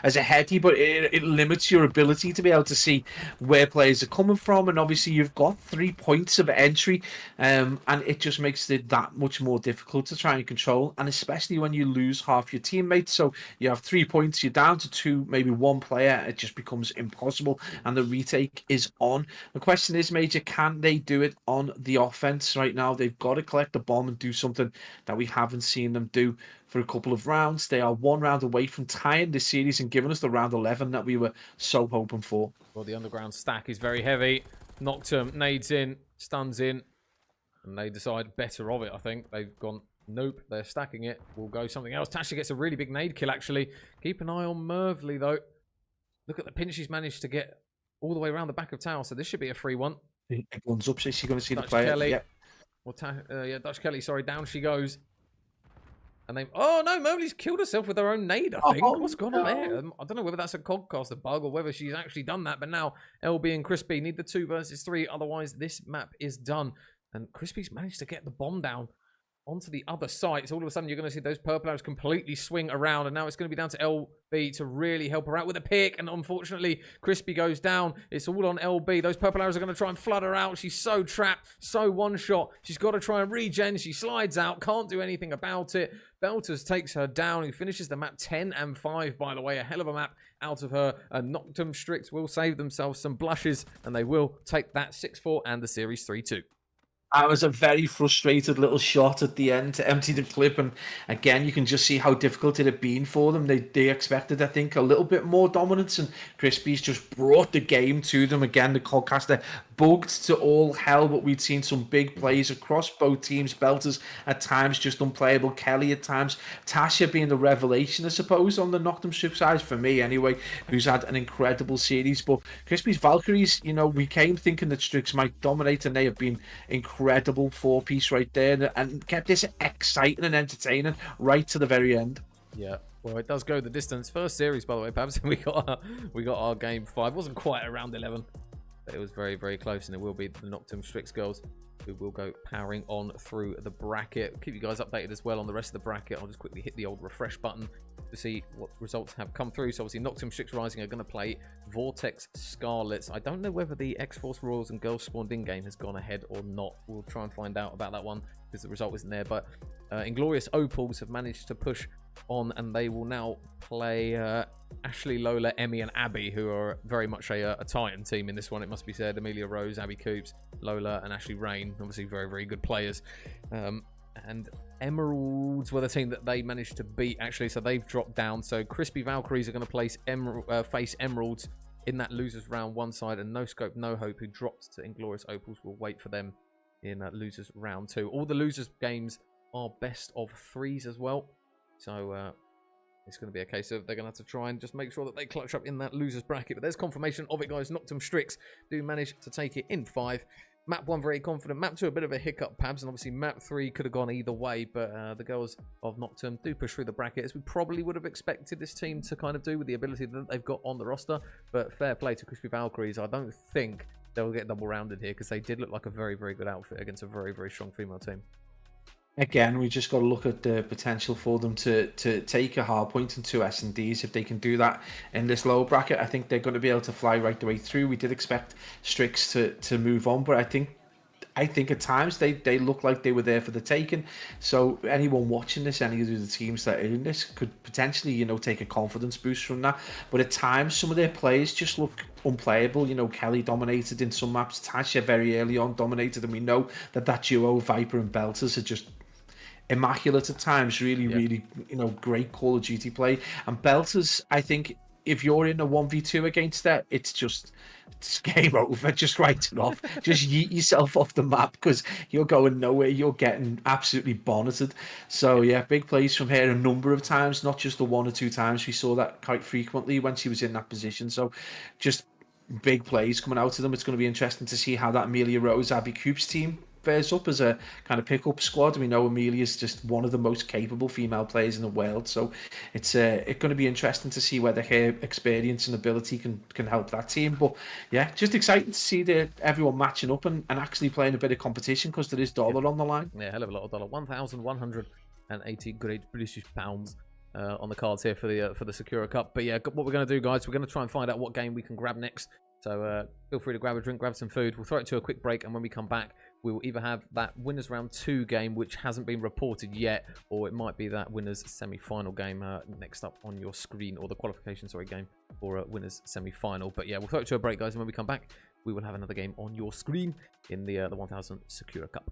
as a heady, but it limits your ability to be able to see where players are coming from. And obviously, you've got 3 points of entry, and it just makes it that much more difficult to try and control. And especially when you lose half your teammates, so you have 3 points, you're down to 2, maybe 1 player. It just becomes impossible, and the retake is on. The question is, Major, can they do it on the offense right now? They've got to collect the bomb and do something that we haven't seen them do for a couple of rounds. They are 1 round away from tying this series and giving us the round 11 that we were so hoping for. Well, the underground stack is very heavy. Noctem nades in, stuns in, and they decide better of it, I think. They've gone Nope, they're stacking it. We'll go something else. Tasha gets a really big nade kill, actually. Keep an eye on iMervli, though. Look at the pin she's managed to get all the way around the back of tower, so this should be a free one. Everyone's up, so she's going to see the Dutch player. Kelly. Yeah. Or DutchKellie, sorry, down she goes. And they, oh no, Mervli's killed herself with her own nade, I think. What's gone on there? I don't know whether that's a Codcaster bug or whether she's actually done that, but now LB and Krispie need the 2 versus 3, otherwise this map is done. And Krispie's managed to get the bomb down onto the other side. So all of a sudden you're going to see those purple arrows completely swing around, and now it's going to be down to LB to really help her out with a pick, and unfortunately Krispie goes down. It's all on LB. Those purple arrows are going to try and flood her out. She's so trapped, so one shot. She's got to try and regen. She slides out, can't do anything about it. Belterz takes her down. He finishes the map 10-5, by the way. A hell of a map out of her. And Noctem Strix will save themselves some blushes, and they will take that 6-4 and the series 3-2. I was a very frustrated little shot at the end to empty the clip, and again you can just see how difficult it had been for them. They expected, I think, a little bit more dominance, and Krispies just brought the game to them. Again, the Codcaster bugged to all hell, but we'd seen some big plays across both teams. Belterz at times just unplayable, Kelly at times, Tasha being the revelation, I suppose, on the Noctem Strip side for me anyway, who's had an incredible series. But Krispies Valkyries, you know, we came thinking that Strix might dominate, and they have been incredible 4-piece right there, and kept this exciting and entertaining right to the very end. Yeah, well, it does go the distance. First series, by the way, Pabs. We got our game 5. Wasn't quite around 11, but it was very, very close, and it will be the Noctem Strix girls who will go powering on through the bracket. We'll keep you guys updated as well on the rest of the bracket. I'll just quickly hit the old refresh button to see what results have come through. So obviously Noctem Strix Rising are going to play Vortex Scarlets. I don't know whether the X-Force Royals and Girls Spawned In game has gone ahead or not. We'll try and find out about that one because the result isn't there. But Inglorious Opals have managed to push on, and they will now play Ashley, Lola, Emmy, and Abby, who are very much a Titan team in this one, it must be said. Amelia Rose, Abby Coops, Lola, and Ashley Rain, obviously very, very good players. And Emeralds were the team that they managed to beat, actually, so they've dropped down. So Krispie Valkyries are going to face Emeralds in that losers round 1 side, and No Scope, No Hope, who dropped to Inglorious Opals, will wait for them in losers round 2. All the losers games are best of 3s as well, so it's going to be a case of they're going to have to try and just make sure that they clutch up in that losers bracket. But there's confirmation of it, guys. Noctem Strix do manage to take it in 5. Map 1 very confident. Map 2 a bit of a hiccup, Pabs, and obviously map 3 could have gone either way, but the girls of Noctem do push through the bracket, as we probably would have expected this team to kind of do with the ability that they've got on the roster. But fair play to Krispie Valkyries. I don't think they'll get double rounded here, because they did look like a very, very good outfit against a very, very strong female team. Again, we just got to look at the potential for them to take a hard point and 2 S&Ds. If they can do that in this low bracket, I think they're going to be able to fly right the way through. We did expect Strix to move on, but I think at times they look like they were there for the taking. So anyone watching this, any of the teams that are in this, could potentially, you know, take a confidence boost from that. But at times, some of their players just look unplayable. You know, Kelly dominated in some maps. Tasha very early on dominated, and we know that duo, Viper and Belterz, are just immaculate at times. Really, really, you know, great Call of Duty play. And Belterz, I think, if you're in a 1v2 against that, it's game over. Just write it off. Just yeet yourself off the map, because you're going nowhere. You're getting absolutely bonneted. So yeah, big plays from her a number of times, not just the 1 or 2 times. We saw that quite frequently when she was in that position. So just big plays coming out of them. It's going to be interesting to see how that Amelia Rose, Abby Coops team fares up as a kind of pickup squad. We know Amelia's just one of the most capable female players in the world, so it's going to be interesting to see whether her experience and ability can help that team. But yeah, just exciting to see everyone matching up and actually playing a bit of competition, because there is dollar on the line. Yeah, hell of a lot of dollar. 1,180 Great British pounds on the cards here for the Sakura Cup. But yeah, what we're going to do, guys, we're going to try and find out what game we can grab next. So feel free to grab a drink, grab some food. We'll throw it to a quick break, and when we come back, we will either have that winners round 2 game, which hasn't been reported yet, or it might be that winners semi-final game next up on your screen, or the qualification, game for a winners semi-final. But yeah, we'll throw it to a break, guys, and when we come back, we will have another game on your screen in the 1000 Sakura Cup.